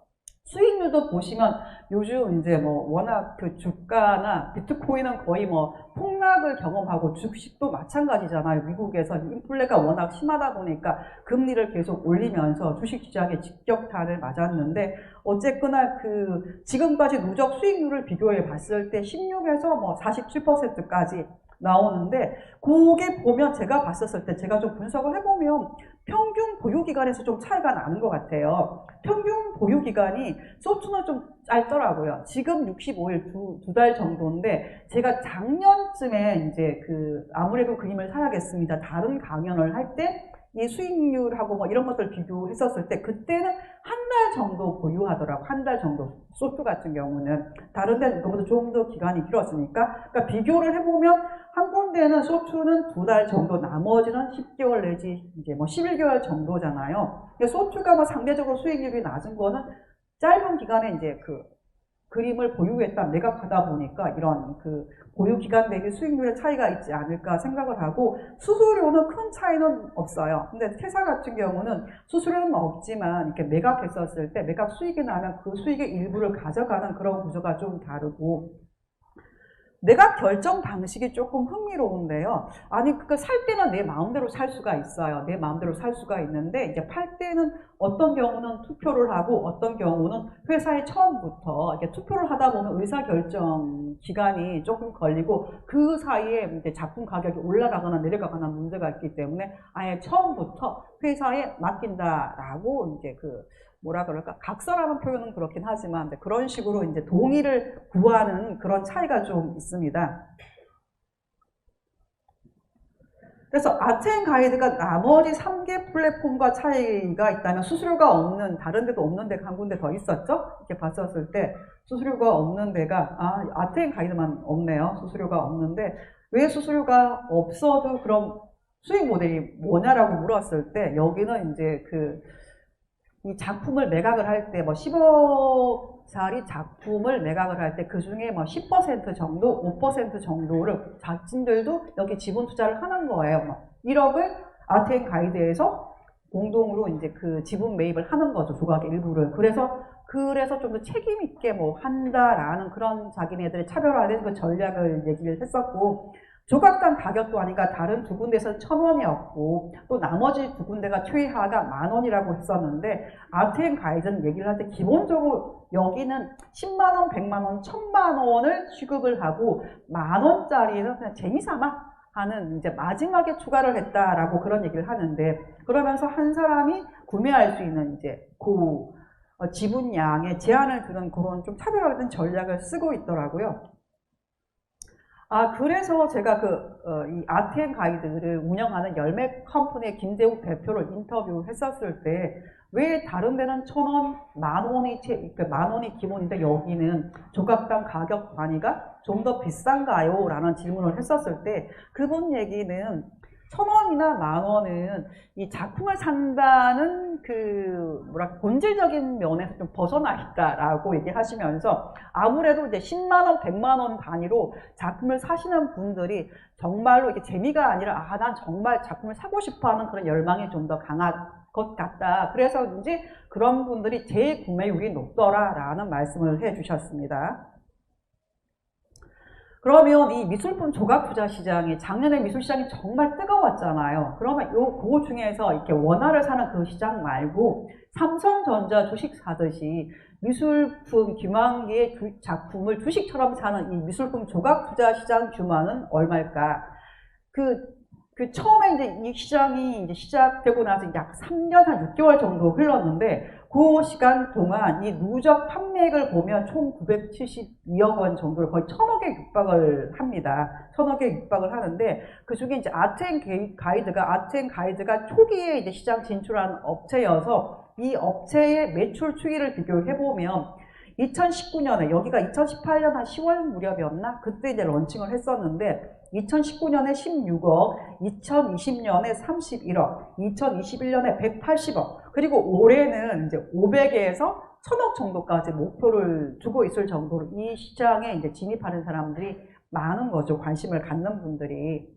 수익률도 보시면 요즘 이제 뭐 워낙 그 주가나 비트코인은 거의 뭐 폭락을 경험하고 주식도 마찬가지잖아요. 미국에서 인플레가 워낙 심하다 보니까 금리를 계속 올리면서 주식시장에 직격탄을 맞았는데 어쨌거나 그 지금까지 누적 수익률을 비교해 봤을 때 16에서 뭐 47%까지 나오는데 그게 보면 제가 봤었을 때 제가 좀 분석을 해보면 평균 보유기간에서 좀 차이가 나는 것 같아요. 평균 보유기간이 소투는 좀 짧더라고요. 지금 65일 두 달 정도인데 제가 작년쯤에 이제 아무래도 그림을 사야겠습니다. 다른 강연을 할 때 이 수익률하고 뭐 이런 것들 비교했었을 때 그때는 한 달 정도 보유하더라고. 한 달 정도. 소투 같은 경우는 다른 데는 그보다 좀 더 기간이 길었으니까 그러니까 비교를 해보면 한 군데는 소투는 2달 정도, 나머지는 10개월 내지 이제 뭐 11개월 정도잖아요. 소투가 뭐 상대적으로 수익률이 낮은 거는 짧은 기간에 이제 그림을 보유했다, 매각하다 보니까 이런 그 보유 기간 대비 수익률의 차이가 있지 않을까 생각을 하고, 수수료는 큰 차이는 없어요. 근데 퇴사 같은 경우는 수수료는 없지만 이렇게 매각했었을 때 매각 수익이 나면 그 수익의 일부를 가져가는 그런 구조가 좀 다르고, 내가 결정 방식이 조금 흥미로운데요. 아니, 그 살 때는 내 마음대로 살 수가 있어요. 내 마음대로 살 수가 있는데, 이제 팔 때는 어떤 경우는 투표를 하고, 어떤 경우는 회사에 처음부터 이렇게 투표를 하다 보면 의사결정 기간이 조금 걸리고, 그 사이에 이제 작품 가격이 올라가거나 내려가거나 문제가 있기 때문에 아예 처음부터 회사에 맡긴다라고 이제 뭐라 그럴까, 각서라는 표현은 그렇긴 하지만 그런 식으로 이제 동의를 구하는 그런 차이가 좀 있습니다. 그래서 아트앤가이드가 나머지 3개 플랫폼과 차이가 있다면, 수수료가 없는, 다른 데도 없는 데가 한 군데 더 있었죠? 이렇게 봤었을 때 수수료가 없는 데가 아트앤가이드만 없네요. 수수료가 없는데, 왜 수수료가 없어도 그럼 수익 모델이 뭐냐라고 물었을 때, 여기는 이제 이 작품을 매각을 할 때 10억짜리 작품을 매각을 할 때 그 중에 10% 정도, 5% 정도를 작진들도 여기 지분 투자를 하는 거예요. 1억을 아트앤가이드에서 공동으로 이제 그 지분 매입을 하는 거죠. 조각의 일부를. 그래서 좀 더 책임 있게 한다라는 그런 자기네들의 차별화된 그 전략을 얘기를 했었고, 조각당 가격 또하니까 다른 두 군데에서는 1,000원이었고, 또 나머지 두 군데가 최하가 10,000원이라고 했었는데, 아트앤가이드는 얘기를 할 때 기본적으로 여기는 10만원, 100만원, 1,000만원을 취급을 하고, 10,000원짜리는 그냥 재미삼아 하는, 이제 마지막에 추가를 했다라고 그런 얘기를 하는데, 그러면서 한 사람이 구매할 수 있는 이제 지분량에 제한을 두는 그런 좀 차별화된 전략을 쓰고 있더라고요. 그래서 제가 이 아트앤가이드를 운영하는 열매 컴퍼니의 김대욱 대표를 인터뷰했었을 때, 왜 다른 데는 1,000원, 10,000원이 기본인데 여기는 조각당 가격 단위가 좀 더 비싼가요? 라는 질문을 했었을 때, 그분 얘기는 1,000원이나 10,000원은 이 작품을 산다는 본질적인 면에서 좀 벗어나 있다라고 얘기하시면서, 아무래도 이제 10만원, 100만원 단위로 작품을 사시는 분들이 정말로 이게 재미가 아니라, 난 정말 작품을 사고 싶어 하는 그런 열망이 좀 더 강한 것 같다. 그래서 이제 그런 분들이 재구매율이 높더라라는 말씀을 해 주셨습니다. 그러면 이 미술품 조각 투자 시장이, 작년에 미술 시장이 정말 뜨거웠잖아요. 그러면 그 중에서 이렇게 원화를 사는 그 시장 말고 삼성전자 주식 사듯이 미술품 김환기의 작품을 주식처럼 사는 이 미술품 조각 투자 시장 규모는 얼마일까? 처음에 이제 이 시장이 이제 시작되고 나서 약 3년 한 6개월 정도 흘렀는데, 그 시간 동안 이 누적 판매액을 보면 총 972억 원 정도를, 거의 1,000억에 육박을 합니다. 1,000억에 육박을 하는데, 그 중에 이제 아트앤가이드가 초기에 이제 시장 진출한 업체여서 이 업체의 매출 추이를 비교해보면 2019년에, 여기가 2018년 한 10월 무렵이었나? 그때 이제 런칭을 했었는데, 2019년에 16억, 2020년에 31억, 2021년에 180억, 그리고 올해는 이제 500에서 1,000억 정도까지 목표를 두고 있을 정도로 이 시장에 이제 진입하는 사람들이 많은 거죠. 관심을 갖는 분들이.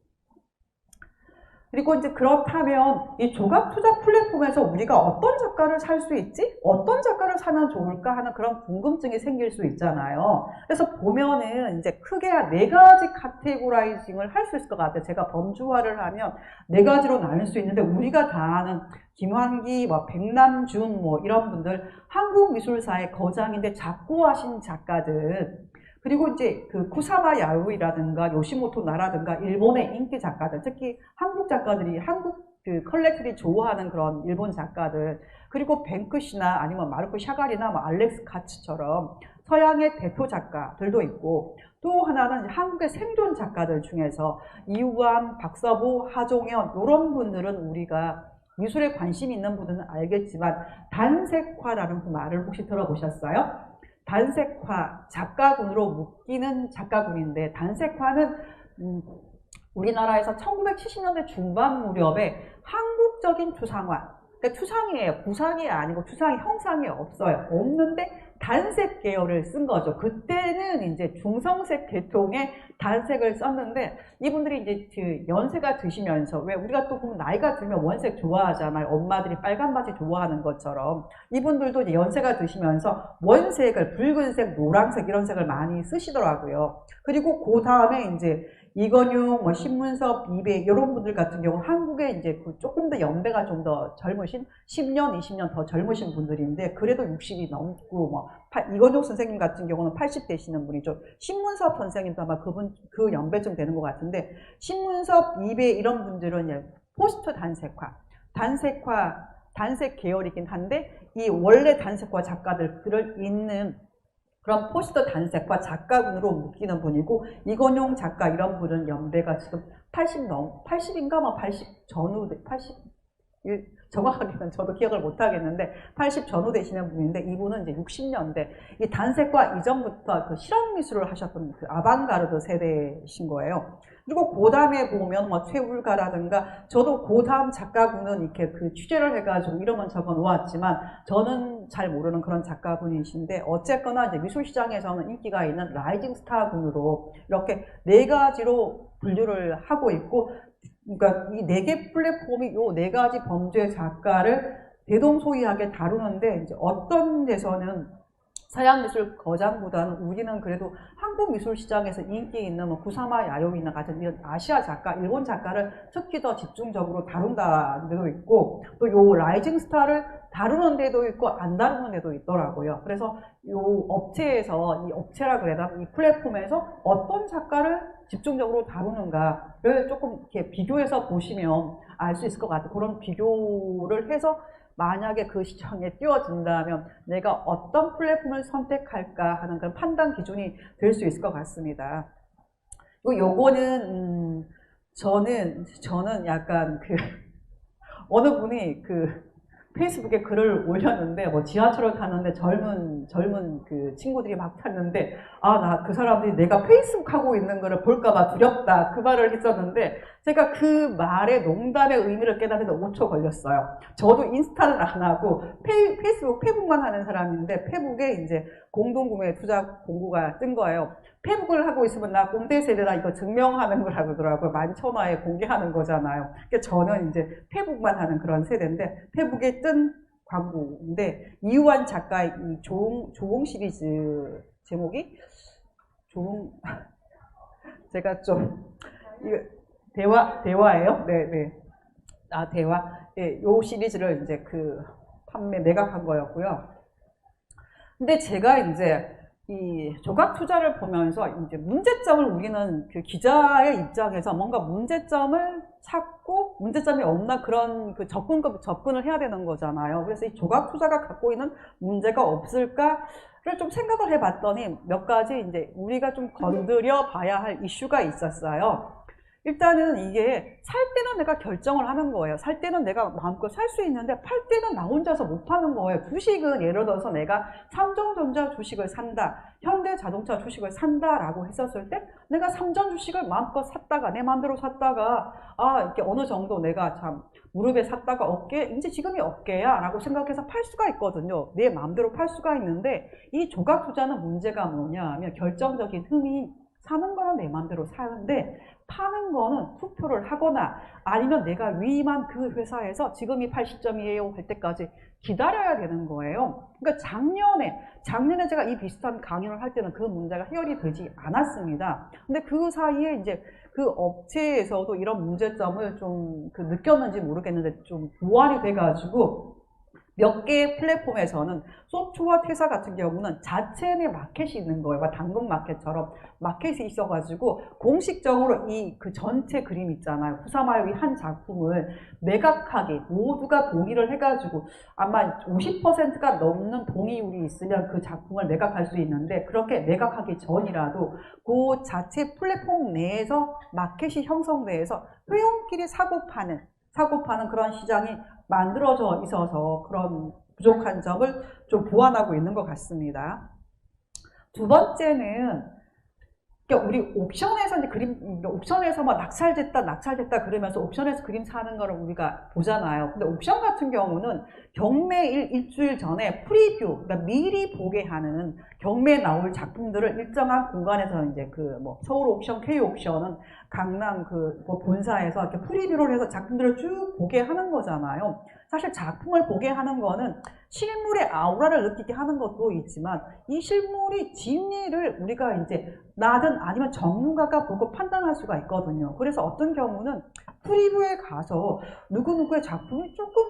그리고 이제 그렇다면 이 조각 투자 플랫폼에서 우리가 어떤 작가를 살 수 있지? 어떤 작가를 사면 좋을까 하는 그런 궁금증이 생길 수 있잖아요. 그래서 보면은 이제 크게 4가지 카테고라이징을 할 수 있을 것 같아요. 제가 범주화를 하면 4가지로 나눌 수 있는데, 우리가 다 아는 김환기, 백남준 이런 분들, 한국 미술사의 거장인데 작고하신 작가들, 그리고 이제 쿠사마 야루이라든가 요시모토 나라든가 일본의 인기 작가들, 특히 한국 작가들이, 한국 컬렉터들이 좋아하는 그런 일본 작가들, 그리고 뱅크시나 아니면 마르코 샤갈이나 알렉스 카츠처럼 서양의 대표 작가들도 있고, 또 하나는 한국의 생존 작가들 중에서 이우암, 박서보, 하종현, 이런 분들은 우리가 미술에 관심 있는 분들은 알겠지만, 단색화라는 그 말을 혹시 들어보셨어요? 단색화, 작가군으로 묶이는 작가군인데, 단색화는 우리나라에서 1970년대 중반 무렵에 한국적인 추상화, 그러니까 추상이에요. 구상이 아니고 추상이 형상이 없어요. 없는데 단색 계열을 쓴 거죠. 그때는 이제 중성색 계통의 단색을 썼는데 이분들이 이제 그 연세가 드시면서 왜 우리가 또 보면 나이가 들면 원색 좋아하잖아요. 엄마들이 빨간 바지 좋아하는 것처럼 이분들도 이제 연세가 드시면서 원색을 붉은색, 노란색 이런 색을 많이 쓰시더라고요. 그리고 그 다음에 이제 이건용, 뭐 신문섭, 이배 이런 분들 같은 경우 한국에 이제 그 조금 더 연배가 좀 더 젊으신 10년, 20년 더 젊으신 분들인데 그래도 60이 넘고 뭐 이건용 선생님 같은 경우는 80 되시는 분이죠. 신문섭 선생님도 아마 그분 그 연배쯤 되는 것 같은데 신문섭, 이배 이런 분들은 이제 포스터 단색 계열이긴 한데 이 원래 단색화 작가들을 읽는 그런 포스터 단색과 작가군으로 묶이는 분이고 이건용 작가 이런 분은 연배가 지금 80인가 뭐 80 전후 80 정확하게는 저도 기억을 못 하겠는데 80 전후 되시는 분인데 이분은 이제 60년대 이 단색과 이전부터 그 실험 미술을 하셨던 그 아방가르드 세대이신 거예요. 그리고 그 다음에 보면 뭐 최울가라든가 저도 그 다음 작가분은 이렇게 그 취재를 해가지고 이름은 적어 놓았지만 저는 잘 모르는 그런 작가분이신데 어쨌거나 이제 미술시장에서는 인기가 있는 라이징 스타군으로 이렇게 네 가지로 분류를 하고 있고 그러니까 이 네 개 플랫폼이 요 네 가지 범죄 작가를 대동소이하게 다루는데 이제 어떤 데서는 서양미술 거장보다는 우리는 그래도 한국 미술 시장에서 인기 있는 뭐 구사마 야요이나 같은 이런 아시아 작가, 일본 작가를 특히 더 집중적으로 다룬다는 데도 있고 또 요 라이징 스타를 다루는 데도 있고 안 다루는 데도 있더라고요. 그래서 요 업체에서 이 업체라 그래야 되나 이 플랫폼에서 어떤 작가를 집중적으로 다루는가를 조금 이렇게 비교해서 보시면 알 수 있을 것 같아요. 그런 비교를 해서 만약에 그 시장에 뛰어든다면 내가 어떤 플랫폼을 선택할까 하는 그런 판단 기준이 될 수 있을 것 같습니다. 요거는 저는 약간 그 어느 분이 그 페이스북에 글을 올렸는데 뭐 지하철을 타는데 젊은 그 친구들이 막 탔는데 나 그 사람들이 내가 페이스북 하고 있는 거를 볼까봐 두렵다 그 말을 했었는데 제가 그 말의 농담의 의미를 깨닫는데 5초 걸렸어요. 저도 인스타는 안 하고 페북만 하는 사람인데 페북에 이제 공동구매 투자 공고가 뜬 거예요. 페북을 하고 있으면 나 꼰대 세대다 이거 증명하는 거라고 그러더라고요. 만천하에 공개하는 거잖아요. 그러니까 저는 이제 페북만 하는 그런 세대인데 페북에 뜬 광고인데 이유한 작가의 이 조홍 시리즈 제목이 제가 좀 이거 대화예요? 네. 대화. 예, 요 시리즈를 이제 그 매각한 거였고요. 근데 제가 이제 이 조각 투자를 보면서 이제 문제점을 우리는 그 기자의 입장에서 뭔가 문제점을 찾고 문제점이 없나 그런 그 접근을 해야 되는 거잖아요. 그래서 이 조각 투자가 갖고 있는 문제가 없을까를 좀 생각을 해봤더니 몇 가지 이제 우리가 좀 건드려 봐야 할 이슈가 있었어요. 일단은 이게 살 때는 내가 결정을 하는 거예요. 살 때는 내가 마음껏 살 수 있는데 팔 때는 나 혼자서 못 파는 거예요. 주식은 예를 들어서 내가 삼성전자 주식을 산다, 현대자동차 주식을 산다라고 했었을 때 내가 삼전 주식을 마음껏 샀다가 내 마음대로 샀다가 이렇게 어느 정도 내가 참 무릎에 샀다가 이제 지금이 어깨야 라고 생각해서 팔 수가 있거든요. 내 마음대로 팔 수가 있는데 이 조각 투자는 문제가 뭐냐 하면 결정적인 흠이 사는 거는 내 마음대로 사는데 파는 거는 투표를 하거나 아니면 내가 위임한 그 회사에서 지금이 80점이에요 할 때까지 기다려야 되는 거예요. 그러니까 작년에 제가 이 비슷한 강연을 할 때는 그 문제가 해결이 되지 않았습니다. 근데 그 사이에 이제 그 업체에서도 이런 문제점을 좀 느꼈는지 모르겠는데 좀 보완이 돼가지고 몇 개의 플랫폼에서는 소프트와 퇴사 같은 경우는 자체 내 마켓이 있는 거예요. 당근 마켓처럼 마켓이 있어가지고 공식적으로 그 전체 그림 있잖아요. 후사마요의 한 작품을 매각하기 모두가 동의를 해가지고 아마 50%가 넘는 동의율이 있으면 그 작품을 매각할 수 있는데 그렇게 매각하기 전이라도 그 자체 플랫폼 내에서 마켓이 형성돼서 회원끼리 사고 파는 그런 시장이 만들어져 있어서 그런 부족한 점을 좀 보완하고 있는 것 같습니다. 두 번째는 그러니까 우리 옥션에서 이제 옥션에서 막 낙찰됐다 그러면서 옥션에서 그림 사는 거를 우리가 보잖아요. 근데 옥션 같은 경우는 경매 일주일 전에 프리뷰, 그러니까 미리 보게 하는 경매에 나올 작품들을 일정한 공간에서 이제 서울 옥션, K 옥션은 강남 본사에서 이렇게 프리뷰를 해서 작품들을 쭉 보게 하는 거잖아요. 사실 작품을 보게 하는 거는 실물의 아우라를 느끼게 하는 것도 있지만 이 실물이 진리를 우리가 이제 나든 아니면 전문가가 보고 판단할 수가 있거든요. 그래서 어떤 경우는 프리뷰에 가서 누구누구의 작품이 조금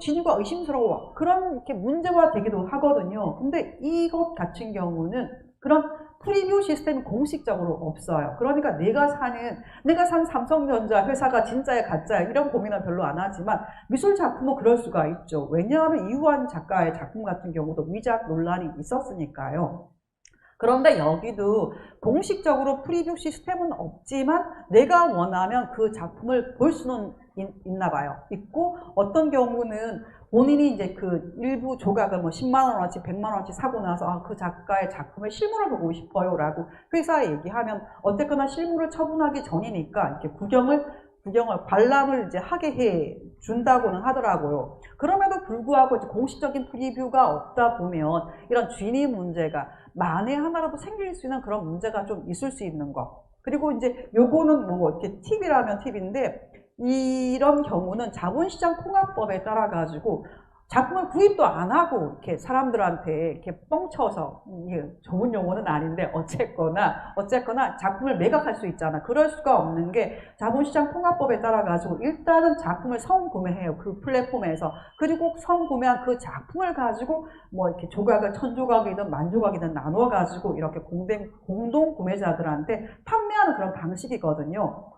진위가 의심스러워 그런 이렇게 문제가 되기도 하거든요. 근데 이것 같은 경우는 그런 프리뷰 시스템이 공식적으로 없어요. 그러니까 내가 산 삼성전자 회사가 진짜야 가짜야 이런 고민은 별로 안 하지만 미술 작품은 그럴 수가 있죠. 왜냐하면 이우환 작가의 작품 같은 경우도 위작 논란이 있었으니까요. 그런데 여기도 공식적으로 프리뷰 시스템은 없지만 내가 원하면 그 작품을 볼 수는 있나 봐요. 있고 어떤 경우는 본인이 이제 일부 조각을 10만원어치, 100만원어치 사고 나서 그 작가의 작품의 실물을 보고 싶어요 라고 회사에 얘기하면 어쨌거나 실물을 처분하기 전이니까 이렇게 관람을 이제 하게 해 준다고는 하더라고요. 그럼에도 불구하고 이제 공식적인 프리뷰가 없다 보면 이런 진위 문제가 만에 하나라도 생길 수 있는 그런 문제가 좀 있을 수 있는 거. 그리고 이제 요거는 이렇게 팁이라면 팁인데 이런 경우는 자본시장 통합법에 따라 가지고 작품을 구입도 안 하고 이렇게 사람들한테 이렇게 뻥쳐서 이게 좋은 용어는 아닌데 어쨌거나 작품을 매각할 수 있잖아. 그럴 수가 없는 게 자본시장 통합법에 따라 가지고 일단은 작품을 선구매해요. 그 플랫폼에서. 그리고 선구매한 그 작품을 가지고 이렇게 조각을 1000조각이든 10,000조각이든 나눠 가지고 이렇게 공동 구매자들한테 판매하는 그런 방식이거든요.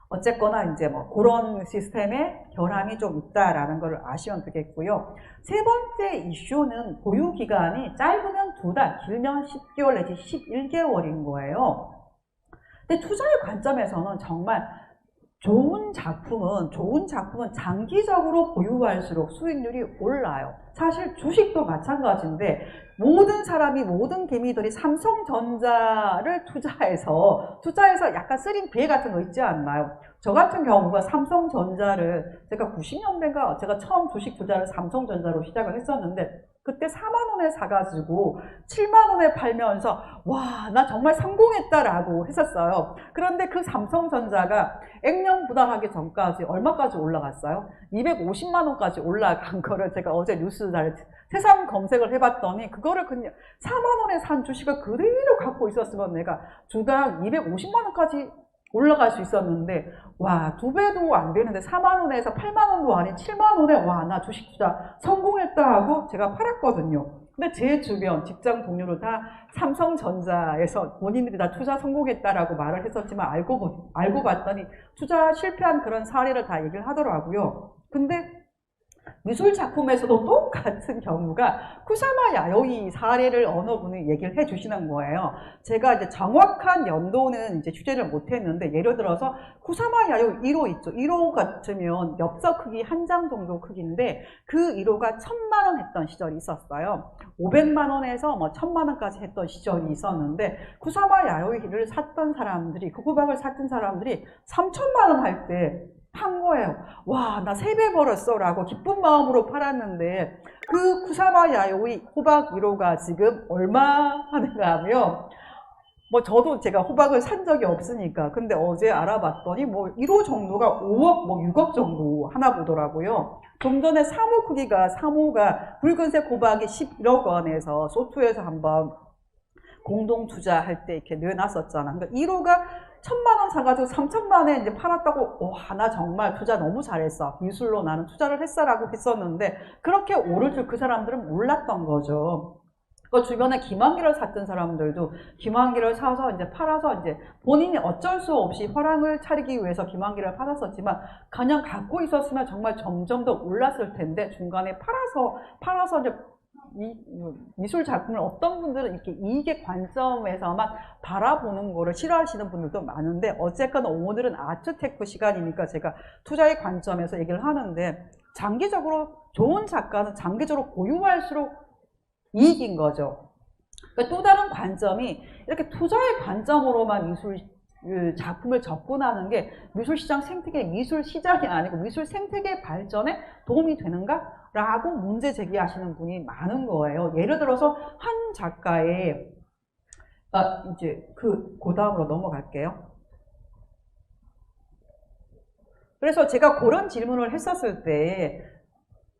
어쨌거나 이제 그런 시스템에 결함이 좀 있다라는 걸 아시면 되겠고요. 세 번째 이슈는 보유 기간이 짧으면 2달, 길면 10개월 내지 11개월인 거예요. 근데 투자의 관점에서는 정말 좋은 작품은 장기적으로 보유할수록 수익률이 올라요. 사실 주식도 마찬가지인데 모든 개미들이 삼성전자를 투자해서 약간 쓰린 배 같은 거 있지 않나요? 저 같은 경우가 삼성전자를 제가 90년대인가 제가 처음 주식 투자를 삼성전자로 시작을 했었는데 그때 4만원에 사가지고 7만원에 팔면서 와, 나 정말 성공했다라고 했었어요. 그런데 그 삼성전자가 액면부담하기 전까지 얼마까지 올라갔어요? 250만원까지 올라간 거를 제가 어제 뉴스를 세상 검색을 해봤더니 그거를 그냥 4만원에 산 주식을 그대로 갖고 있었으면 내가 주당 250만원까지 올라갈 수 있었는데 와, 2배도 안 되는데 4만원에서 8만원도 아닌 7만원에 와, 나 주식 투자 성공했다 하고 제가 팔았거든요. 근데 제 주변 직장 동료를 다 삼성전자에서 본인들이 다 투자 성공했다라고 말을 했었지만 알고 봤더니 투자 실패한 그런 사례를 다 얘기를 하더라고요. 근데 미술 작품에서도 똑같은 경우가 쿠사마 야요이 사례를 어느 분이 얘기를 해 주시는 거예요. 제가 이제 정확한 연도는 이제 취재를 못 했는데 예를 들어서 쿠사마 야요이 1호 있죠. 1호 같으면 엽서 크기 한 장 정도 크기인데 그 1호가 1,000만원 했던 시절이 있었어요. 500만원에서 1,000만원까지 했던 시절이 있었는데 쿠사마 야요이를 샀던 사람들이 그 호박을 샀던 사람들이 3,000만원 할 때 판 거예요. 와, 나 3배 벌었어 라고 기쁜 마음으로 팔았는데 그 쿠사마 야요이 호박 1호가 지금 얼마 하는가 하면 저도 제가 호박을 산 적이 없으니까 근데 어제 알아봤더니 1호 정도가 5억 6억 정도 하나 보더라고요. 좀 전에 3호가 붉은색 호박이 11억 원에서 소투에서 한번 공동 투자할 때 이렇게 내놨었잖아. 그러니까 1호가 1,000만원 사가지고 3,000만원에 이제 팔았다고, 와, 나 정말 투자 너무 잘했어. 미술로 나는 투자를 했어라고 했었는데, 그렇게 오를 줄 그 사람들은 몰랐던 거죠. 그 주변에 김환기를 샀던 사람들도 김환기를 사서 이제 팔아서 이제 본인이 어쩔 수 없이 화랑을 차리기 위해서 김환기를 팔았었지만, 그냥 갖고 있었으면 정말 점점 더 올랐을 텐데, 중간에 팔아서 이제 미술 작품을 어떤 분들은 이렇게 이익의 관점에서만 바라보는 거를 싫어하시는 분들도 많은데 어쨌거나 오늘은 아트테크 시간이니까 제가 투자의 관점에서 얘기를 하는데 장기적으로 좋은 작가는 장기적으로 보유할수록 이익인 거죠. 그러니까 또 다른 관점이 이렇게 투자의 관점으로만 미술 작품을 접근하는 게 미술 시장 생태계, 미술 시장이 아니고 미술 생태계 발전에 도움이 되는가? 라고 문제 제기하시는 분이 많은 거예요. 예를 들어서 한 작가의 이제 그 다음으로 넘어갈게요. 그래서 제가 그런 질문을 했었을 때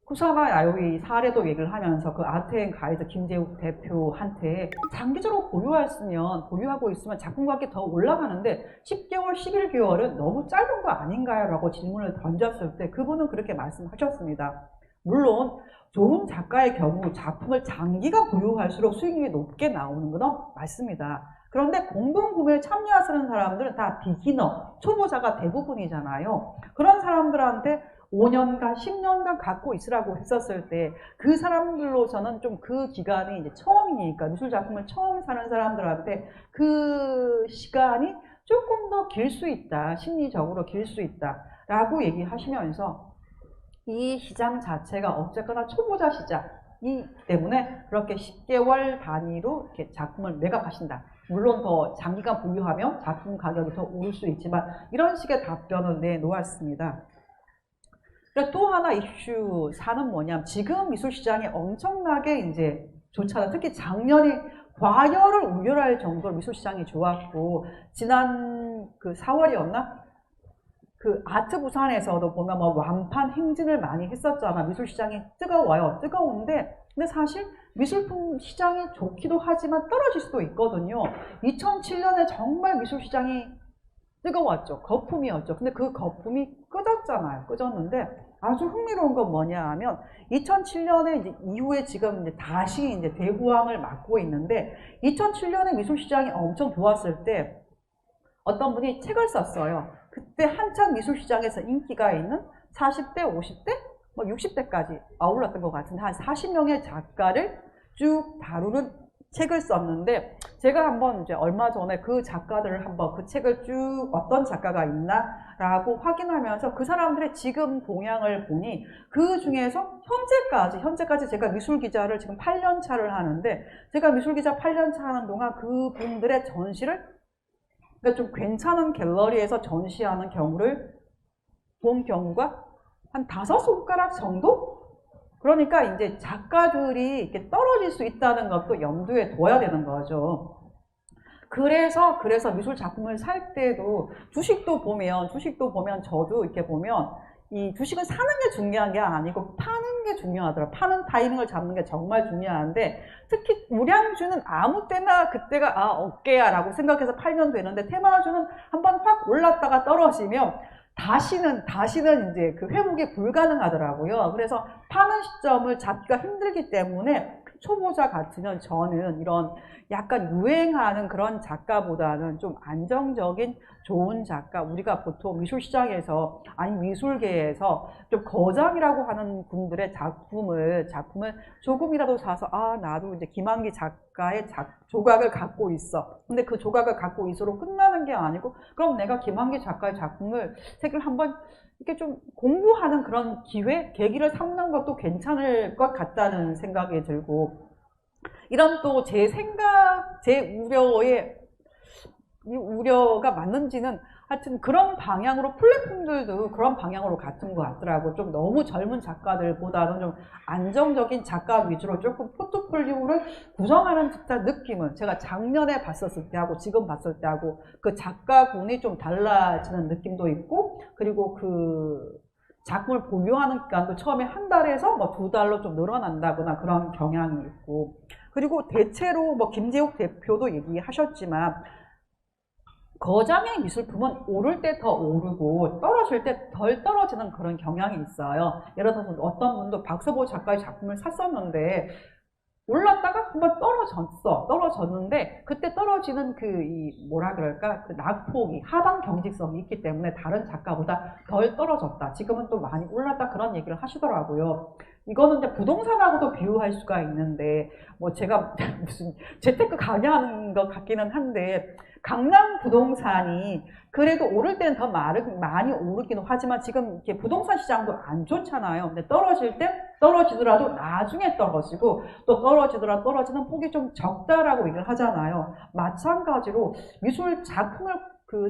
쿠사마 야요이 사례도 얘기를 하면서 그 아트앤 가이드 김재욱 대표한테 장기적으로 보유하고 있으면 작품 가격이 더 올라가는데 10개월, 11개월은 너무 짧은 거 아닌가요? 라고 질문을 던졌을 때 그분은 그렇게 말씀하셨습니다. 물론 좋은 작가의 경우 작품을 장기간 보유할수록 수익률이 높게 나오는 건 맞습니다. 그런데 공동구매에 참여하시는 사람들은 다 비기너, 초보자가 대부분이잖아요. 그런 사람들한테 5년간, 10년간 갖고 있으라고 했었을 때 그 사람들로서는 좀 그 기간이 이제 처음이니까 미술 작품을 처음 사는 사람들한테 그 시간이 조금 더 길 수 있다. 심리적으로 길 수 있다. 라고 얘기하시면서 이 시장 자체가 어쨌거나 초보자 시장이기 때문에 그렇게 10개월 단위로 이렇게 작품을 매각하신다. 물론 더 장기간 보유하면 작품 가격이 더 오를 수 있지만 이런 식의 답변을 내놓았습니다. 또 하나 이슈 사는 뭐냐면 지금 미술 시장이 엄청나게 이제 좋잖아요. 특히 작년에 과열을 우려할 정도로 미술 시장이 좋았고 지난 그 4월이었나? 그 아트 부산에서도 보면 뭐 완판 행진을 많이 했었잖아. 미술 시장이 뜨거워요. 뜨거운데 근데 사실 미술품 시장이 좋기도 하지만 떨어질 수도 있거든요. 2007년에 정말 미술 시장이 뜨거웠죠. 거품이었죠. 근데 그 거품이 꺼졌잖아요. 꺼졌는데 아주 흥미로운 건 뭐냐 하면 2007년에 이제 이후에 지금 이제 다시 이제 대부황을 맞고 있는데 2007년에 미술 시장이 엄청 좋았을 때 어떤 분이 책을 썼어요. 그때 한창 미술 시장에서 인기가 있는 40대, 50대, 뭐 60대까지 아울렀던 것 같은데 한 40명의 작가를 쭉 다루는 책을 썼는데 제가 한번 이제 얼마 전에 그 작가들을 한번 그 책을 쭉 어떤 작가가 있나라고 확인하면서 그 사람들의 지금 동향을 보니 그 중에서 현재까지 제가 미술 기자를 지금 8년 차를 하는데 제가 미술 기자 8년 차 하는 동안 그분들의 전시를 그러니까 좀 괜찮은 갤러리에서 전시하는 경우를 본 경우가 한 5손가락 정도? 그러니까 이제 작가들이 이렇게 떨어질 수 있다는 것도 염두에 둬야 되는 거죠. 그래서 미술 작품을 살 때도 주식도 보면 저도 이렇게 보면 이 주식은 사는 게 중요한 게 아니고 파는 게 중요하더라고요. 파는 타이밍을 잡는 게 정말 중요한데 특히 우량주는 아무 때나 그때가 어깨야 라고 생각해서 팔면 되는데 테마주는 한번 확 올랐다가 떨어지면 다시는 이제 그 회복이 불가능하더라고요. 그래서 파는 시점을 잡기가 힘들기 때문에 초보자 같으면 저는 이런 약간 유행하는 그런 작가보다는 좀 안정적인 좋은 작가, 우리가 보통 미술시장에서 아니 미술계에서 좀 거장이라고 하는 분들의 작품을 조금이라도 사서 나도 이제 김한기 작가의 조각을 갖고 있어. 근데 그 조각을 갖고 있어로 끝나는 게 아니고 그럼 내가 김한기 작가의 책을 한번 이렇게 좀 공부하는 그런 계기를 삼는 것도 괜찮을 것 같다는 생각이 들고 이런 또 제 우려가 맞는지는 하여튼 그런 방향으로 플랫폼들도 그런 방향으로 같은 것 같더라고요. 좀 너무 젊은 작가들보다는 좀 안정적인 작가 위주로 조금 포트폴리오를 구성하는 듯한 느낌은 제가 작년에 봤었을 때하고 지금 봤을 때하고 그 작가군이 좀 달라지는 느낌도 있고 그리고 그 작품을 보유하는 기간도 처음에 한 달에서 뭐 2달로 좀 늘어난다거나 그런 경향이 있고 그리고 대체로 뭐 김재욱 대표도 얘기하셨지만 거장의 미술품은 오를 때 더 오르고 떨어질 때 덜 떨어지는 그런 경향이 있어요. 예를 들어서 어떤 분도 박서보 작가의 작품을 샀었는데 올랐다가 한번 떨어졌는데 그때 떨어지는 그 낙폭이 하방 경직성이 있기 때문에 다른 작가보다 덜 떨어졌다. 지금은 또 많이 올랐다 그런 얘기를 하시더라고요. 이거는 이제 부동산하고도 비유할 수가 있는데, 뭐 제가 무슨 재테크 강의하는 것 같기는 한데, 강남 부동산이 그래도 오를 때는 더 많이 오르기는 하지만 지금 이렇게 부동산 시장도 안 좋잖아요. 근데 떨어질 때 떨어지더라도 나중에 떨어지고 또 떨어지더라도 떨어지는 폭이 좀 적다라고 얘기를 하잖아요. 마찬가지로 미술 작품을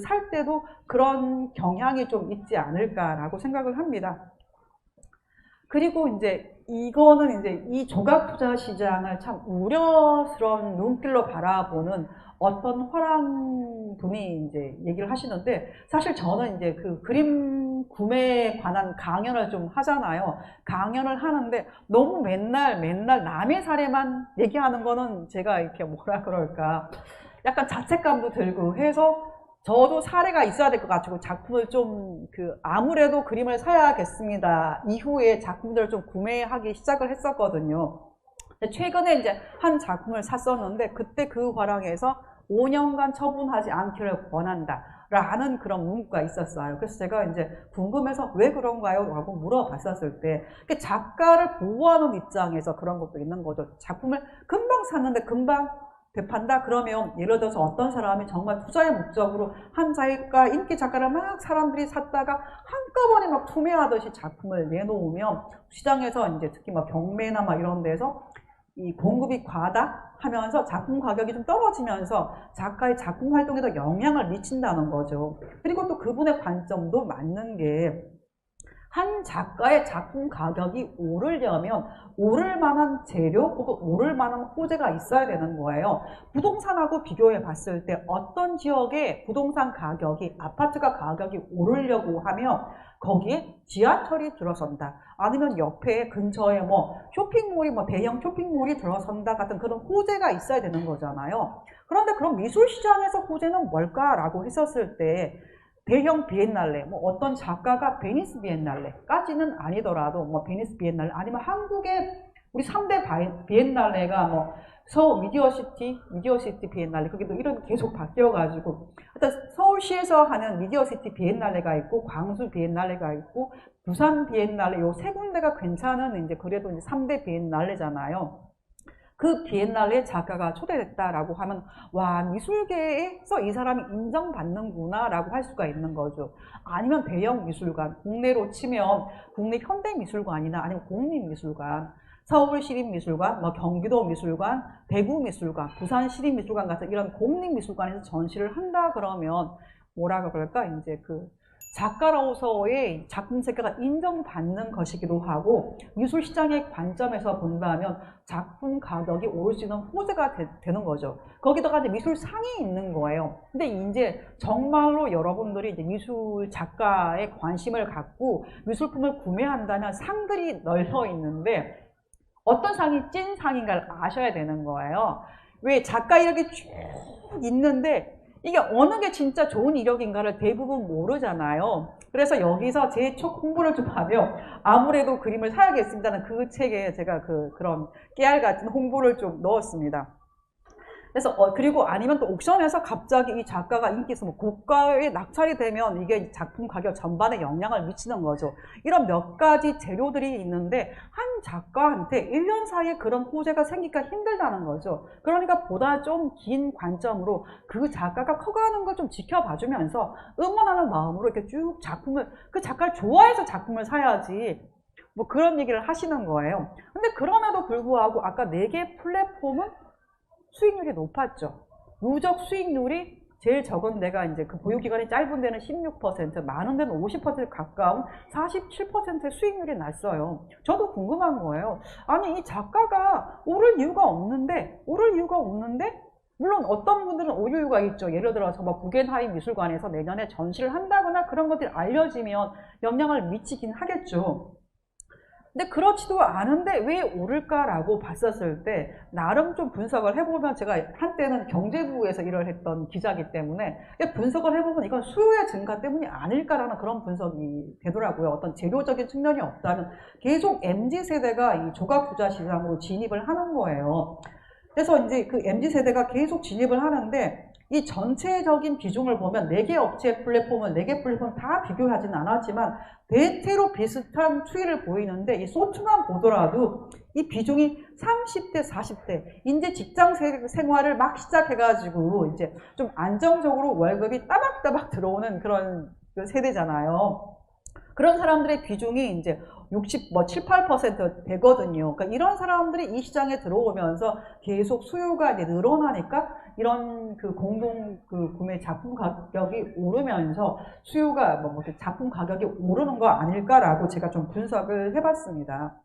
살 때도 그런 경향이 좀 있지 않을까라고 생각을 합니다. 그리고 이제 이거는 이제 이 조각 투자 시장을 참 우려스러운 눈길로 바라보는 어떤 화랑 분이 이제 얘기를 하시는데, 사실 저는 이제 그 그림 구매에 관한 강연을 좀 하잖아요. 강연을 하는데 너무 맨날 남의 사례만 얘기하는 거는 제가 이렇게 뭐라 그럴까, 약간 자책감도 들고 해서 저도 사례가 있어야 될 것 같고 작품을 좀 아무래도 그림을 사야겠습니다. 이후에 작품들을 좀 구매하기 시작을 했었거든요. 최근에 이제 한 작품을 샀었는데 그때 그 화랑에서 5년간 처분하지 않기를 권한다 라는 그런 문구가 있었어요. 그래서 제가 이제 궁금해서 왜 그런가요? 라고 물어봤었을 때, 작가를 보호하는 입장에서 그런 것도 있는 거죠. 작품을 금방 샀는데 금방 되판다 그러면, 예를 들어서 어떤 사람이 정말 투자의 목적으로 한 작가, 인기 작가를 막 사람들이 샀다가 한꺼번에 막 투매하듯이 작품을 내놓으면 시장에서 이제 특히 막 경매나 막 이런 데서 이 공급이 과다 하면서 작품 가격이 좀 떨어지면서 작가의 작품 활동에도 영향을 미친다는 거죠. 그리고 또 그분의 관점도 맞는 게, 한 작가의 작품 가격이 오르려면 오를 만한 재료 혹은 오를 만한 호재가 있어야 되는 거예요. 부동산하고 비교해 봤을 때 어떤 지역의 부동산 가격이, 아파트가 가격이 오르려고 하면 거기에 지하철이 들어선다, 아니면 옆에 근처에 뭐 쇼핑몰이, 뭐 대형 쇼핑몰이 들어선다 같은 그런 호재가 있어야 되는 거잖아요. 그런데 그럼 미술 시장에서 호재는 뭘까라고 했었을 때, 대형 비엔날레, 뭐 어떤 작가가 베니스 비엔날레까지는 아니더라도 뭐 베니스 비엔날레, 아니면 한국의 우리 3대 비엔날레가 뭐 서울 미디어시티 비엔날레, 그게도 이름이 계속 바뀌어가지고, 일단 서울시에서 하는 미디어시티 비엔날레가 있고, 광주 비엔날레가 있고, 부산 비엔날레, 요 세 군데가 괜찮은 이제 그래도 이제 3대 비엔날레잖아요. 그 비엔날레 작가가 초대됐다라고 하면, 와, 미술계에서 이 사람이 인정받는구나 라고 할 수가 있는 거죠. 아니면 대형 미술관, 국내로 치면 국내 현대미술관이나 아니면 국립미술관, 서울시립미술관, 뭐 경기도미술관, 대구미술관, 부산시립미술관 같은 이런 공립미술관에서 전시를 한다 그러면 뭐라 그럴까, 이제 작가로서의 작품 세계가 인정받는 것이기도 하고, 미술시장의 관점에서 본다면 작품 가격이 오를 수 있는 호재가 되는 거죠. 거기다가 이제 미술상이 있는 거예요. 근데 이제 정말로 여러분들이 이제 미술 작가에 관심을 갖고 미술품을 구매한다면 상들이 널려 있는데 어떤 상이 찐 상인가를 아셔야 되는 거예요. 왜 작가 이력이 쭉 있는데 이게 어느 게 진짜 좋은 이력인가를 대부분 모르잖아요. 그래서 여기서 제 첫 홍보를 좀 하면, 아무래도 그림을 사야겠습니다는 그 책에 제가 그런 깨알 같은 홍보를 좀 넣었습니다. 그래서 그리고 아니면 또 옥션에서 갑자기 이 작가가 인기 있어 뭐 고가에 낙찰이 되면 이게 작품 가격 전반에 영향을 미치는 거죠. 이런 몇 가지 재료들이 있는데 한 작가한테 1년 사이에 그런 호재가 생기기가 힘들다는 거죠. 그러니까 보다 좀 긴 관점으로 그 작가가 커가는 걸 좀 지켜봐주면서 응원하는 마음으로 이렇게 쭉 그 작가를 좋아해서 작품을 사야지, 뭐 그런 얘기를 하시는 거예요. 근데 그럼에도 불구하고 아까 4개 플랫폼은 수익률이 높았죠. 누적 수익률이 제일 적은 데가 이제 그 보유기간이 짧은 데는 16%, 많은 데는 50% 가까운 47%의 수익률이 났어요. 저도 궁금한 거예요. 아니, 이 작가가 오를 이유가 없는데, 물론 어떤 분들은 오를 이유가 있죠. 예를 들어서 뭐 구겐하임 미술관에서 내년에 전시를 한다거나 그런 것들이 알려지면 영향을 미치긴 하겠죠. 근데 그렇지도 않은데 왜 오를까라고 봤었을 때 나름 좀 분석을 해보면, 제가 한때는 경제부에서 일을 했던 기자이기 때문에 분석을 해보면 이건 수요의 증가 때문이 아닐까라는 그런 분석이 되더라고요. 어떤 재료적인 측면이 없다면 계속 MZ세대가 이 조각 투자 시장으로 진입을 하는 거예요. 그래서 이제 그 MZ세대가 계속 진입을 하는데 이 전체적인 비중을 보면 4개 업체 플랫폼은 4개 플랫폼 다 비교하지는 않았지만 대체로 비슷한 추이를 보이는데 이 소추만 보더라도 이 비중이 30대, 40대 이제 직장 생활을 막 시작해가지고 이제 좀 안정적으로 월급이 따박따박 들어오는 그런 세대잖아요. 그런 사람들의 비중이 이제 7, 8% 되거든요. 그러니까 이런 사람들이 이 시장에 들어오면서 계속 수요가 이제 늘어나니까 이런 그 공동 그 구매 작품 가격이 오르면서 수요가 작품 가격이 오르는 거 아닐까라고 제가 좀 분석을 해봤습니다.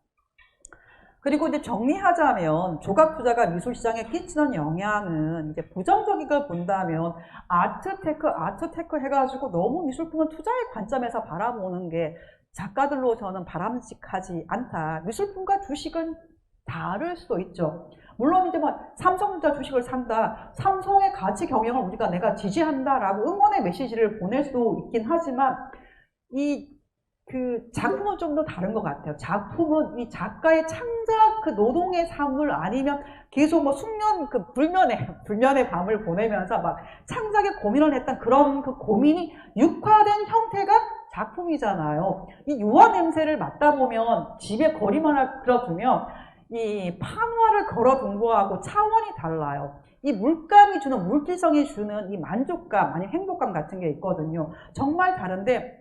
그리고 이제 정리하자면 조각 투자가 미술 시장에 끼치는 영향은 이제 부정적인 걸 본다면 아트테크 해가지고 너무 미술품은 투자의 관점에서 바라보는 게 작가들로 저는 바람직하지 않다. 미술품과 주식은 다를 수도 있죠. 물론 이제 삼성전자 주식을 산다, 삼성의 가치 경영을 내가 지지한다라고 응원의 메시지를 보낼 수도 있긴 하지만 그 작품은 좀 더 다른 것 같아요. 작품은 이 작가의 창작 그 노동의 삶을 아니면 계속 숙련 그 불면의 밤을 보내면서 막 창작에 고민을 했던 그런 그 고민이 육화된 형태가 작품이잖아요. 이 유화 냄새를 맡다 보면 집에 거리만 하나 들어두면 이 판화를 걸어둔 거하고 차원이 달라요. 이 물감이 주는 물질성이 주는 이 만족감 아니면 행복감 같은 게 있거든요. 정말 다른데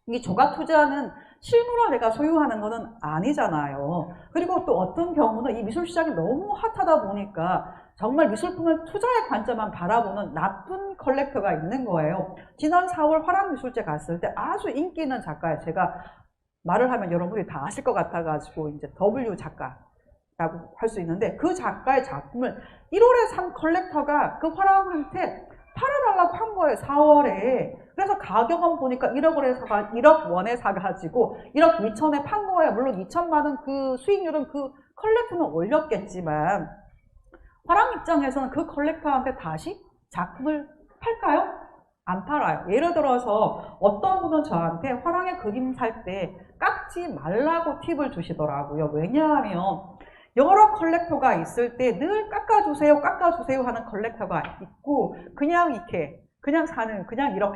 이 조각 투자는 실물을 내가 소유하는 것은 아니잖아요. 그리고 또 어떤 경우는 이 미술 시장이 너무 핫하다 보니까 정말 미술품을 투자의 관점만 바라보는 나쁜 컬렉터가 있는 거예요. 지난 4월 화랑미술제 갔을 때 아주 인기 있는 작가예요. 제가 말을 하면 여러분들이 다 아실 것 같아가지고 이제 W 작가라고 할 수 있는데 그 작가의 작품을 1월에 산 컬렉터가 그 화랑한테 팔아달라고 한 거예요. 4월에. 그래서 가격은 보니까 1억 원에 사가지고 1억 2천에 판 거예요. 물론 2천만 원 그 수익률은 그 컬렉터는 올렸겠지만 화랑 입장에서는 그 컬렉터한테 다시 작품을 팔까요? 안 팔아요. 예를 들어서 어떤 분은 저한테 화랑의 그림 살 때 깎지 말라고 팁을 주시더라고요. 왜냐하면 여러 컬렉터가 있을 때 늘 깎아주세요 하는 컬렉터가 있고 그냥 이렇게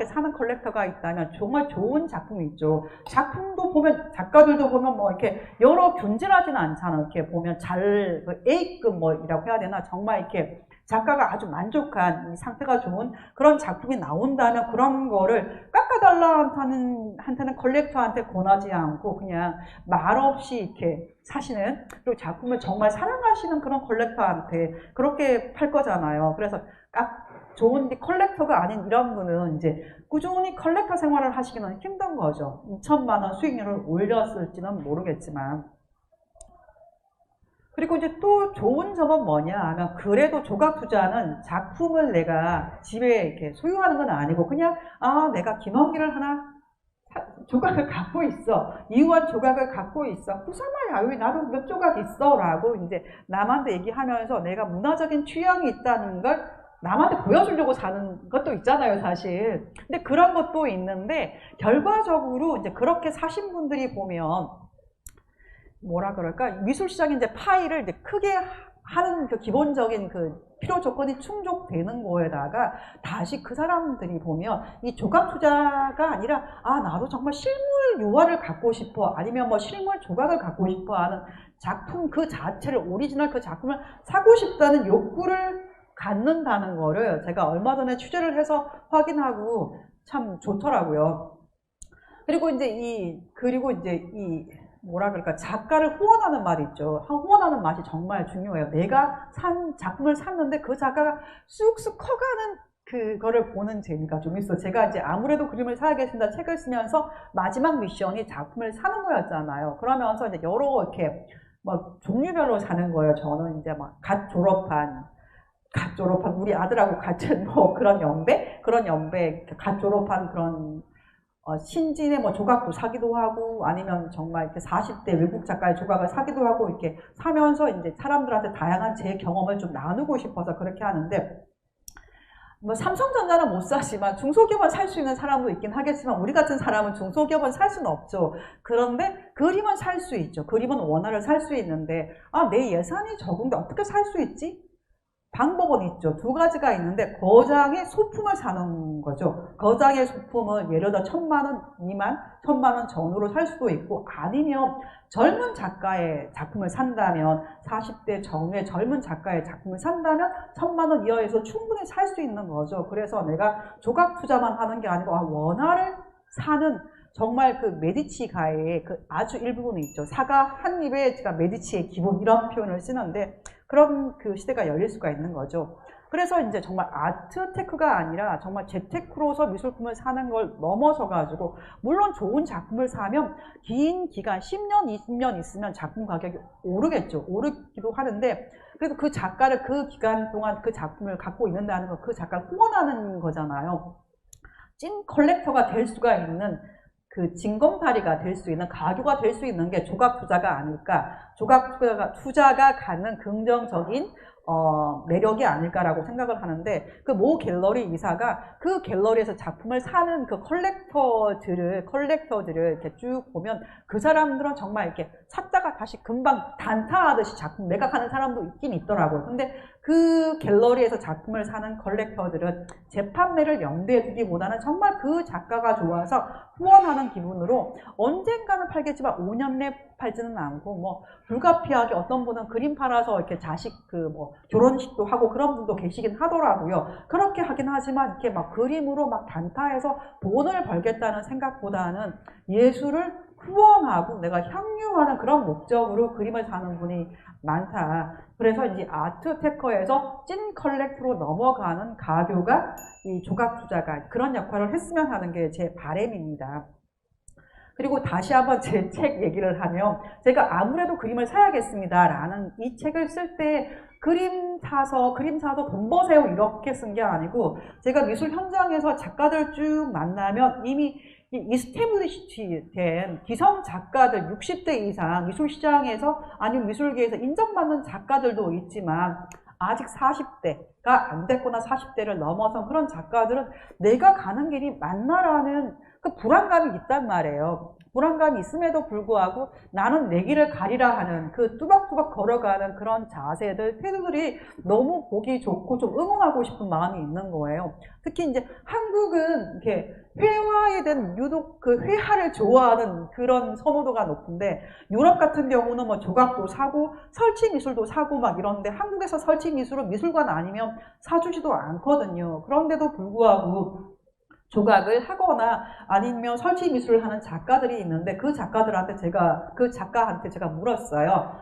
사는 컬렉터가 있다면 정말 좋은 작품이 있죠. 작품도 보면 작가들도 보면 이렇게 여러 균질하지는 않잖아요. 이렇게 보면 A급이라고 해야 되나 정말 이렇게 작가가 아주 만족한 이 상태가 좋은 그런 작품이 나온다면 그런 거를 깎아달라 한테는 컬렉터한테 권하지 않고 그냥 말없이 이렇게 사시는 그리고 작품을 정말 사랑하시는 그런 컬렉터한테 그렇게 팔 거잖아요. 그래서 좋은 컬렉터가 아닌 이런 분은 이제 꾸준히 컬렉터 생활을 하시기는 힘든 거죠. 2천만 원 수익률을 올렸을지는 모르겠지만. 그리고 이제 또 좋은 점은 뭐냐 하면 그래도 조각 투자는 작품을 내가 집에 이렇게 소유하는 건 아니고 그냥 내가 김원기를 하나 조각을 갖고 있어. 이우한 조각을 갖고 있어. 부사마야 여기 나도 몇 조각 있어 라고 이제 남한테 얘기하면서 내가 문화적인 취향이 있다는 걸 남한테 보여주려고 사는 것도 있잖아요, 사실. 근데 그런 것도 있는데 결과적으로 이제 그렇게 사신 분들이 보면 뭐라 그럴까? 미술 시장의 이제 파이를 이제 크게 하는 그 기본적인 그 필요 조건이 충족되는 거에다가 다시 그 사람들이 보면 이 조각 투자가 아니라 나도 정말 실물 유화를 갖고 싶어 아니면 실물 조각을 갖고 싶어 하는 작품 그 자체를 오리지널 그 작품을 사고 싶다는 욕구를 갖는다는 거를 제가 얼마 전에 취재를 해서 확인하고 참 좋더라고요. 그리고 이제 이 뭐라 그럴까 작가를 후원하는 말이 있죠. 후원하는 맛이 정말 중요해요. 내가 산 작품을 샀는데 그 작가가 쑥쑥 커가는 그거를 보는 재미가 좀 있어. 제가 이제 아무래도 그림을 사야겠습니다 책을 쓰면서 마지막 미션이 작품을 사는 거였잖아요. 그러면서 이제 여러 이렇게 종류별로 사는 거예요. 저는 이제 갓 졸업한 우리 아들하고 같은 그런 연배 갓 졸업한 그런 신진의 조각도 사기도 하고 아니면 정말 이렇게 40대 외국 작가의 조각을 사기도 하고 이렇게 사면서 이제 사람들한테 다양한 제 경험을 좀 나누고 싶어서 그렇게 하는데 삼성전자는 못 사지만 중소기업은 살 수 있는 사람도 있긴 하겠지만 우리 같은 사람은 중소기업은 살 수는 없죠. 그런데 그림은 살 수 있죠. 그림은 원화를 살 수 있는데 내 예산이 적은데 어떻게 살 수 있지? 방법은 있죠. 두 가지가 있는데 거장의 소품을 사는 거죠. 거장의 소품은 예를 들어 1,000만 원 미만, 1,000만 원 전후로 살 수도 있고 아니면 젊은 작가의 작품을 산다면 40대 정의 젊은 작가의 작품을 산다면 1,000만 원 이하에서 충분히 살 수 있는 거죠. 그래서 내가 조각 투자만 하는 게 아니고 원화를 사는 정말 그 메디치가의 그 아주 일부분이 있죠. 사과 한 입에 제가 메디치의 기본 이런 표현을 쓰는데 그런 그 시대가 열릴 수가 있는 거죠. 그래서 이제 정말 아트테크가 아니라 정말 재테크로서 미술품을 사는 걸 넘어서 가지고 물론 좋은 작품을 사면 긴 기간 10년, 20년 있으면 작품 가격이 오르겠죠. 오르기도 하는데 그래도 그 작가를 그 기간 동안 그 작품을 갖고 있는다는 건 그 작가를 후원하는 거잖아요. 찐 컬렉터가 될 수가 있는 그 징검다리가 될 수 있는 가교가 될 수 있는 게 조각 투자가 아닐까. 조각 투자가 갖는 긍정적인 매력이 아닐까라고 생각을 하는데 그 모 갤러리 이사가 그 갤러리에서 작품을 사는 그 컬렉터들을 이렇게 쭉 보면 그 사람들은 정말 이렇게 샀다가 다시 금방 단타하듯이 작품 매각하는 사람도 있긴 있더라고요. 근데 그 갤러리에서 작품을 사는 컬렉터들은 재판매를 염두에 두기보다는 정말 그 작가가 좋아서 후원하는 기분으로 언젠가는 팔겠지만 5년 내 팔지는 않고 뭐 불가피하게 어떤 분은 그림 팔아서 이렇게 자식 그 뭐 결혼식도 하고 그런 분도 계시긴 하더라고요. 그렇게 하긴 하지만 이렇게 막 그림으로 막 단타해서 돈을 벌겠다는 생각보다는 예술을 후원하고 내가 향유하는 그런 목적으로 그림을 사는 분이 많다. 그래서 이제 아트테커에서 찐 컬렉터로 넘어가는 가교가 이 조각 투자가 그런 역할을 했으면 하는 게 제 바람입니다. 그리고 다시 한번 제 책 얘기를 하면 제가 아무래도 그림을 사야겠습니다 라는 이 책을 쓸 때 그림 사서 돈 버세요 이렇게 쓴 게 아니고 제가 미술 현장에서 작가들 쭉 만나면 이미 이스태블리시티 된 기성 작가들 60대 이상 미술 시장에서 아니면 미술계에서 인정받는 작가들도 있지만 아직 40대가 안 됐거나 40대를 넘어선 그런 작가들은 내가 가는 길이 맞나라는 그 불안감이 있단 말이에요. 불안감이 있음에도 불구하고 나는 내 길을 가리라 하는 그 뚜벅뚜벅 걸어가는 그런 자세들, 태도들이 너무 보기 좋고 좀 응원하고 싶은 마음이 있는 거예요. 특히 이제 한국은 이렇게 회화에 대한 유독 그 회화를 좋아하는 그런 선호도가 높은데 유럽 같은 경우는 뭐 조각도 사고 설치 미술도 사고 막 이런데 한국에서 설치 미술은 미술관 아니면 사주지도 않거든요. 그런데도 불구하고 조각을 하거나 아니면 설치 미술을 하는 작가들이 있는데 그 작가한테 제가 물었어요.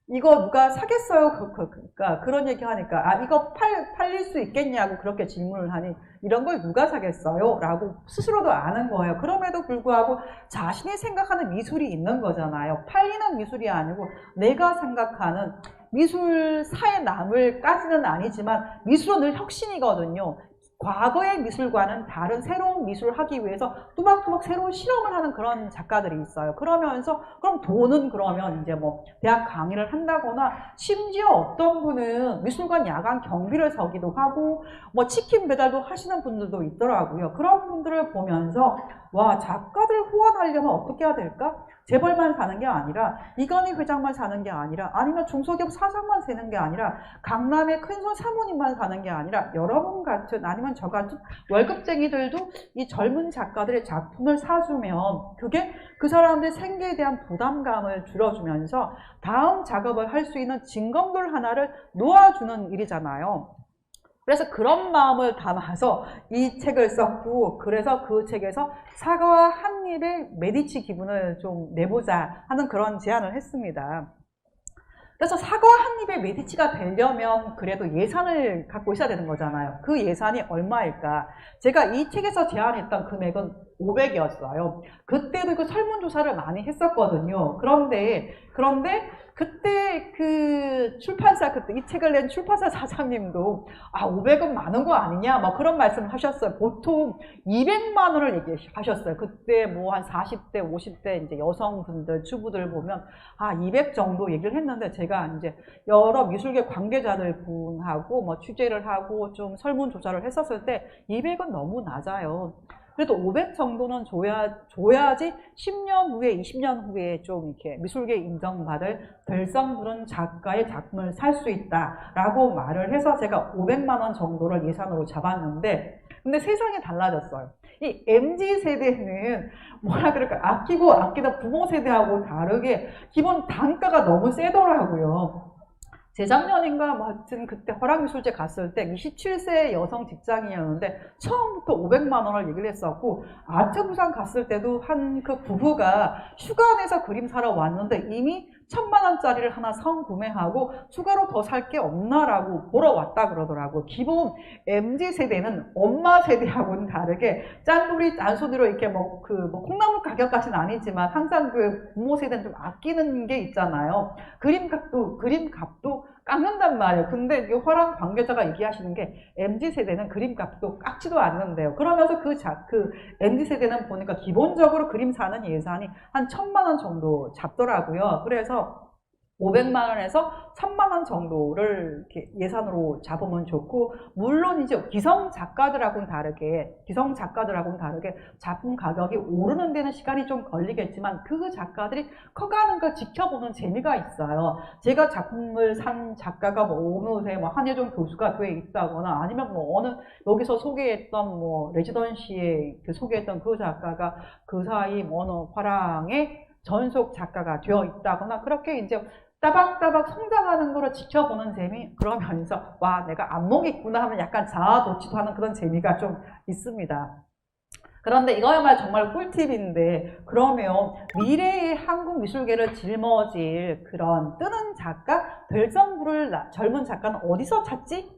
이거 누가 사겠어요? 그러니까 그런 얘기 하니까 아 이거 팔릴 수 있겠냐고 그렇게 질문을 하니 이런 걸 누가 사겠어요? 라고 스스로도 아는 거예요. 그럼에도 불구하고 자신이 생각하는 미술이 있는 거잖아요. 팔리는 미술이 아니고 내가 생각하는 미술사에 남을까지는 아니지만 미술은 늘 혁신이거든요. 과거의 미술과는 다른 새로운 미술을 하기 위해서 뚜벅뚜벅 새로운 실험을 하는 그런 작가들이 있어요. 그러면서 그럼 돈은 그러면 이제 뭐 대학 강의를 한다거나 심지어 어떤 분은 미술관 야간 경비를 서기도 하고 뭐 치킨 배달도 하시는 분들도 있더라고요. 그런 분들을 보면서 와 작가들 후원하려면 어떻게 해야 될까? 재벌만 사는 게 아니라 이건희 회장만 사는 게 아니라 아니면 중소기업 사장만 사는 게 아니라 강남의 큰손 사모님만 사는 게 아니라 여러분 같은 아니면 저 같은 월급쟁이들도 이 젊은 작가들의 작품을 사주면 그게 그 사람들의 생계에 대한 부담감을 줄여주면서 다음 작업을 할 수 있는 징검돌 하나를 놓아주는 일이잖아요. 그래서 그런 마음을 담아서 이 책을 썼고 그래서 그 책에서 사과와 한 입의 메디치 기분을 좀 내보자 하는 그런 제안을 했습니다. 그래서 사과와 한 입의 메디치가 되려면 그래도 예산을 갖고 있어야 되는 거잖아요. 그 예산이 얼마일까? 제가 이 책에서 제안했던 금액은 500이었어요. 그때도 그 설문조사를 많이 했었거든요. 그런데 그때 그 출판사 그때 이 책을 낸 출판사 사장님도 500은 많은 거 아니냐 막 그런 말씀을 하셨어요. 보통 200만 원을 얘기하셨어요. 그때 뭐 한 40대 50대 이제 여성분들 주부들 보면 200 정도 얘기를 했는데 제가 이제 여러 미술계 관계자들 분하고 뭐 취재를 하고 좀 설문조사를 했었을 때 200은 너무 낮아요. 그래도 500 정도는 줘야지 10년 후에, 20년 후에 좀 이렇게 미술계 인정받을 될성 부른 작가의 작품을 살 수 있다라고 말을 해서 제가 500만 원 정도를 예산으로 잡았는데, 근데 세상이 달라졌어요. 이 MZ 세대는 뭐라 그럴까, 아끼고 아끼다 부모 세대하고 다르게 기본 단가가 너무 세더라고요. 재작년인가 뭐 하여튼 그때 허락미술제 갔을 때 27세 여성 직장인이었는데 처음부터 500만 원을 얘기를 했었고, 아트부산 갔을 때도 한 그 부부가 휴가 내서 그림 사러 왔는데 이미 1000만 원짜리를 하나 성구매하고 추가로 더 살 게 없나라고 보러 왔다 그러더라고요. 기본 MZ세대는 엄마 세대하고는 다르게 짠돌이 짠소리로 이렇게 뭐 콩나물 가격까지는 아니지만 항상 그 부모 세대는 좀 아끼는 게 있잖아요. 그림값도 깎는단 말이에요. 근데 이 화랑 관계자가 얘기하시는 게 MZ세대는 그림값도 깎지도 않는데요. 그러면서 그 MZ세대는 보니까 기본적으로 그림 사는 예산이 한 1000만 원 정도 잡더라고요. 그래서 500만 원에서 1000만 원 정도를 이렇게 예산으로 잡으면 좋고, 물론 이제 기성 작가들하고는 다르게 작품 가격이 오르는 데는 시간이 좀 걸리겠지만 그 작가들이 커가는 걸 지켜보는 재미가 있어요. 제가 작품을 산 작가가 뭐 어느새 뭐 한예종 교수가 돼 있다거나 아니면 뭐 어느 여기서 소개했던 뭐 레지던시에 소개했던 그 작가가 그 사이 뭐 어느 화랑의 전속 작가가 되어 있다거나, 그렇게 이제 따박따박 성장하는 거를 지켜보는 재미, 그러면서 와 내가 안목이 있구나 하면 약간 자아도취도 하는 그런 재미가 좀 있습니다. 그런데 이거야말로 정말 꿀팁인데, 그러면 미래의 한국 미술계를 짊어질 그런 뜨는 작가, 될성 부를 젊은 작가는 어디서 찾지?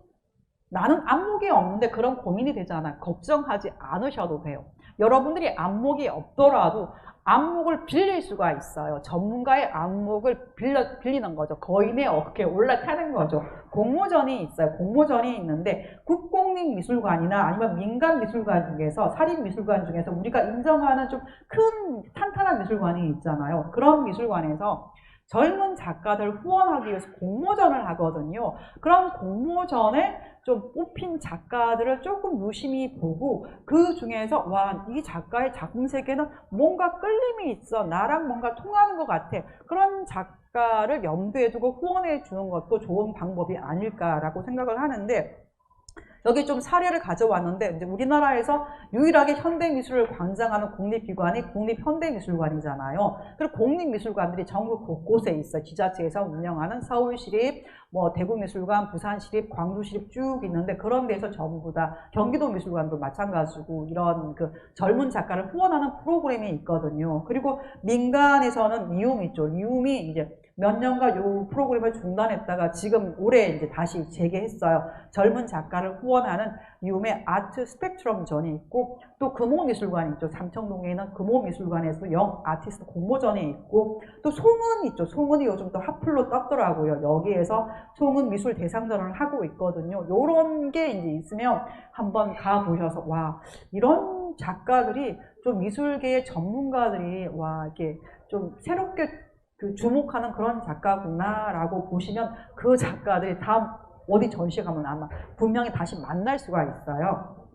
나는 안목이 없는데 그런 고민이 되잖아. 걱정하지 않으셔도 돼요. 여러분들이 안목이 없더라도 안목을 빌릴 수가 있어요. 전문가의 안목을 빌리는 거죠. 거인의 어깨에 올라타는 거죠. 공모전이 있어요. 공모전이 있는데 국공립미술관이나 아니면 민간미술관 중에서, 사립미술관 중에서 우리가 인정하는 좀 큰 탄탄한 미술관이 있잖아요. 그런 미술관에서 젊은 작가들 후원하기 위해서 공모전을 하거든요. 그런 공모전에 좀 뽑힌 작가들을 조금 유심히 보고 그 중에서 와, 이 작가의 작품 세계는 뭔가 끌림이 있어, 나랑 뭔가 통하는 것 같아, 그런 작가를 염두에 두고 후원해 주는 것도 좋은 방법이 아닐까라고 생각을 하는데, 여기 좀 사례를 가져왔는데, 이제 우리나라에서 유일하게 현대미술을 관장하는 국립기관이 국립현대미술관이잖아요. 그리고 국립미술관들이 전국 곳곳에 있어요. 지자체에서 운영하는 서울시립, 뭐 대구미술관, 부산시립, 광주시립 쭉 있는데, 그런 데서 전부 다, 경기도미술관도 마찬가지고 이런 그 젊은 작가를 후원하는 프로그램이 있거든요. 그리고 민간에서는 이움이 있죠. 이움이 이제 몇 년간 이 프로그램을 중단했다가 지금 올해 이제 다시 재개했어요. 젊은 작가를 후원하는 이움의 아트 스펙트럼전이 있고, 또 금호미술관이 있죠. 삼청동에 있는 금호미술관에서 영 아티스트 공모전이 있고, 또 송은 있죠. 송은이 요즘 또 핫플로 떴더라고요. 여기에서 송은 미술 대상전을 하고 있거든요. 요런 게 이제 있으면 한번 가보셔서 와, 이런 작가들이 좀 미술계의 전문가들이 와, 이렇게 좀 새롭게 주목하는 그런 작가구나 라고 보시면 그 작가들이 다음 어디 전시회 가면 아마 분명히 다시 만날 수가 있어요.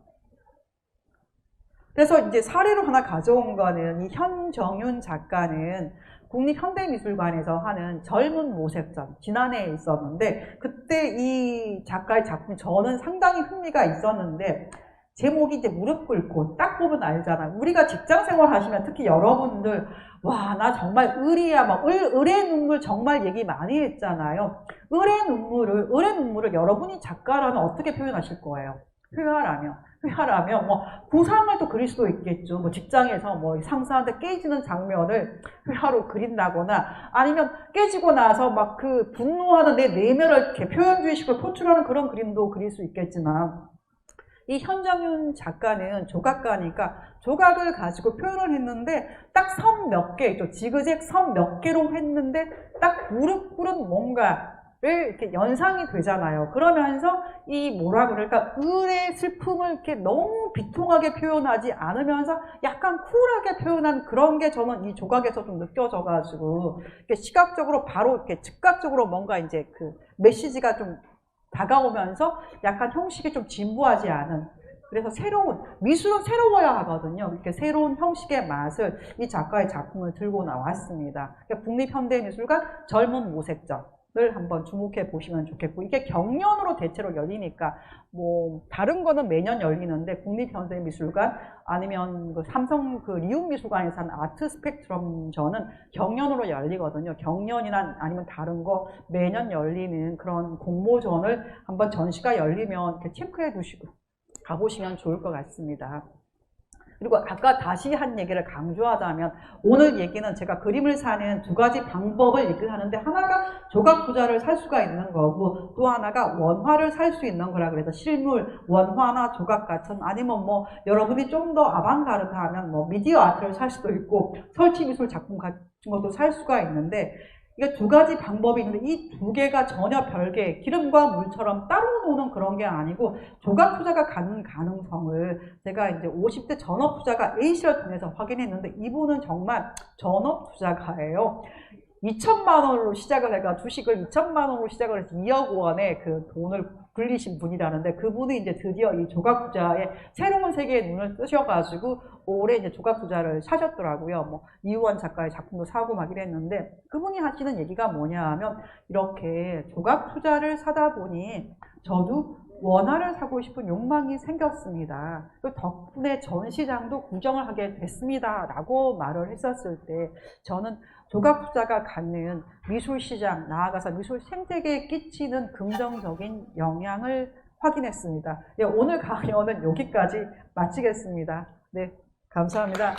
그래서 이제 사례로 하나 가져온 거는, 이 현정윤 작가는 국립현대미술관에서 하는 젊은 모색전, 지난해에 있었는데, 그때 이 작가의 작품이 저는 상당히 흥미가 있었는데, 제목이 이제 무릎 꿇고, 딱 보면 알잖아요. 우리가 직장 생활 하시면 특히 여러분들, 와, 나 정말 을이야, 막 을의 눈물 정말 얘기 많이 했잖아요. 을의 눈물을 여러분이 작가라면 어떻게 표현하실 거예요? 회화라면 뭐 구상을 또 그릴 수도 있겠죠. 뭐 직장에서 뭐 상사한테 깨지는 장면을 회화로 그린다거나, 아니면 깨지고 나서 막 그 분노하는 내 내면을 이렇게 표현주의식으로 표출하는 그런 그림도 그릴 수 있겠지만, 이 현정윤 작가는 조각가니까 조각을 가지고 표현을 했는데 딱 선 몇 개 있죠. 지그재그 선 몇 개로 했는데 딱 무릎 꿇은 뭔가를 이렇게 연상이 되잖아요. 그러면서 이 뭐라 그럴까, 을의 슬픔을 이렇게 너무 비통하게 표현하지 않으면서 약간 쿨하게 표현한 그런 게 저는 이 조각에서 좀 느껴져가지고, 이렇게 시각적으로 바로 이렇게 즉각적으로 뭔가 이제 그 메시지가 좀 다가오면서 약간 형식이 좀 진부하지 않은 그래서 미술은 새로워야 하거든요. 이렇게 새로운 형식의 맛을 이 작가의 작품을 들고 나왔습니다. 그러니까 국립현대미술관 젊은 모색전을 한번 주목해 보시면 좋겠고, 이게 경연으로 대체로 열리니까 뭐 다른 거는 매년 열리는데 국립현대미술관 아니면 그 삼성 그 리움미술관에서 하는 아트 스펙트럼전은 경연으로 열리거든요. 경연이나 아니면 다른 거 매년 열리는 그런 공모전을 한번 전시가 열리면 이렇게 체크해 두시고 가보시면 좋을 것 같습니다. 그리고 아까 다시 한 얘기를 강조하자면, 오늘 얘기는 제가 그림을 사는 두 가지 방법을 얘기를 하는데, 하나가 조각 투자를 살 수가 있는 거고, 또 하나가 원화를 살 수 있는 거라 그래서 실물, 원화나 조각 같은, 아니면 뭐 여러분이 좀 더 아방가르드하면 뭐 미디어 아트를 살 수도 있고 설치 미술 작품 같은 것도 살 수가 있는데, 이게 두 가지 방법이 있는데 이 두 개가 전혀 별개, 기름과 물처럼 따로 노는 그런 게 아니고 조각 투자가 가는 가능성을 제가 이제 50대 전업 투자가 A씨를 통해서 확인했는데, 이분은 정말 전업 투자가예요. 2천만 원으로 시작을 해가 주식을 2천만 원으로 시작을 해서 2억 원의 그 돈을 굴리신 분이라는데, 그분이 이제 드디어 이 조각 투자에 새로운 세계에 눈을 뜨셔가지고 올해 이제 조각 투자를 사셨더라고요. 뭐 이우원 작가의 작품도 사고 막 이랬는데, 그분이 하시는 얘기가 뭐냐 하면, 이렇게 조각 투자를 사다 보니 저도 원화를 사고 싶은 욕망이 생겼습니다. 그 덕분에 전시장도 구경을 하게 됐습니다 라고 말을 했었을 때, 저는 조각 투자가 갖는 미술 시장, 나아가서 미술 생태계에 끼치는 긍정적인 영향을 확인했습니다. 네, 오늘 강연은 여기까지 마치겠습니다. 네, 감사합니다.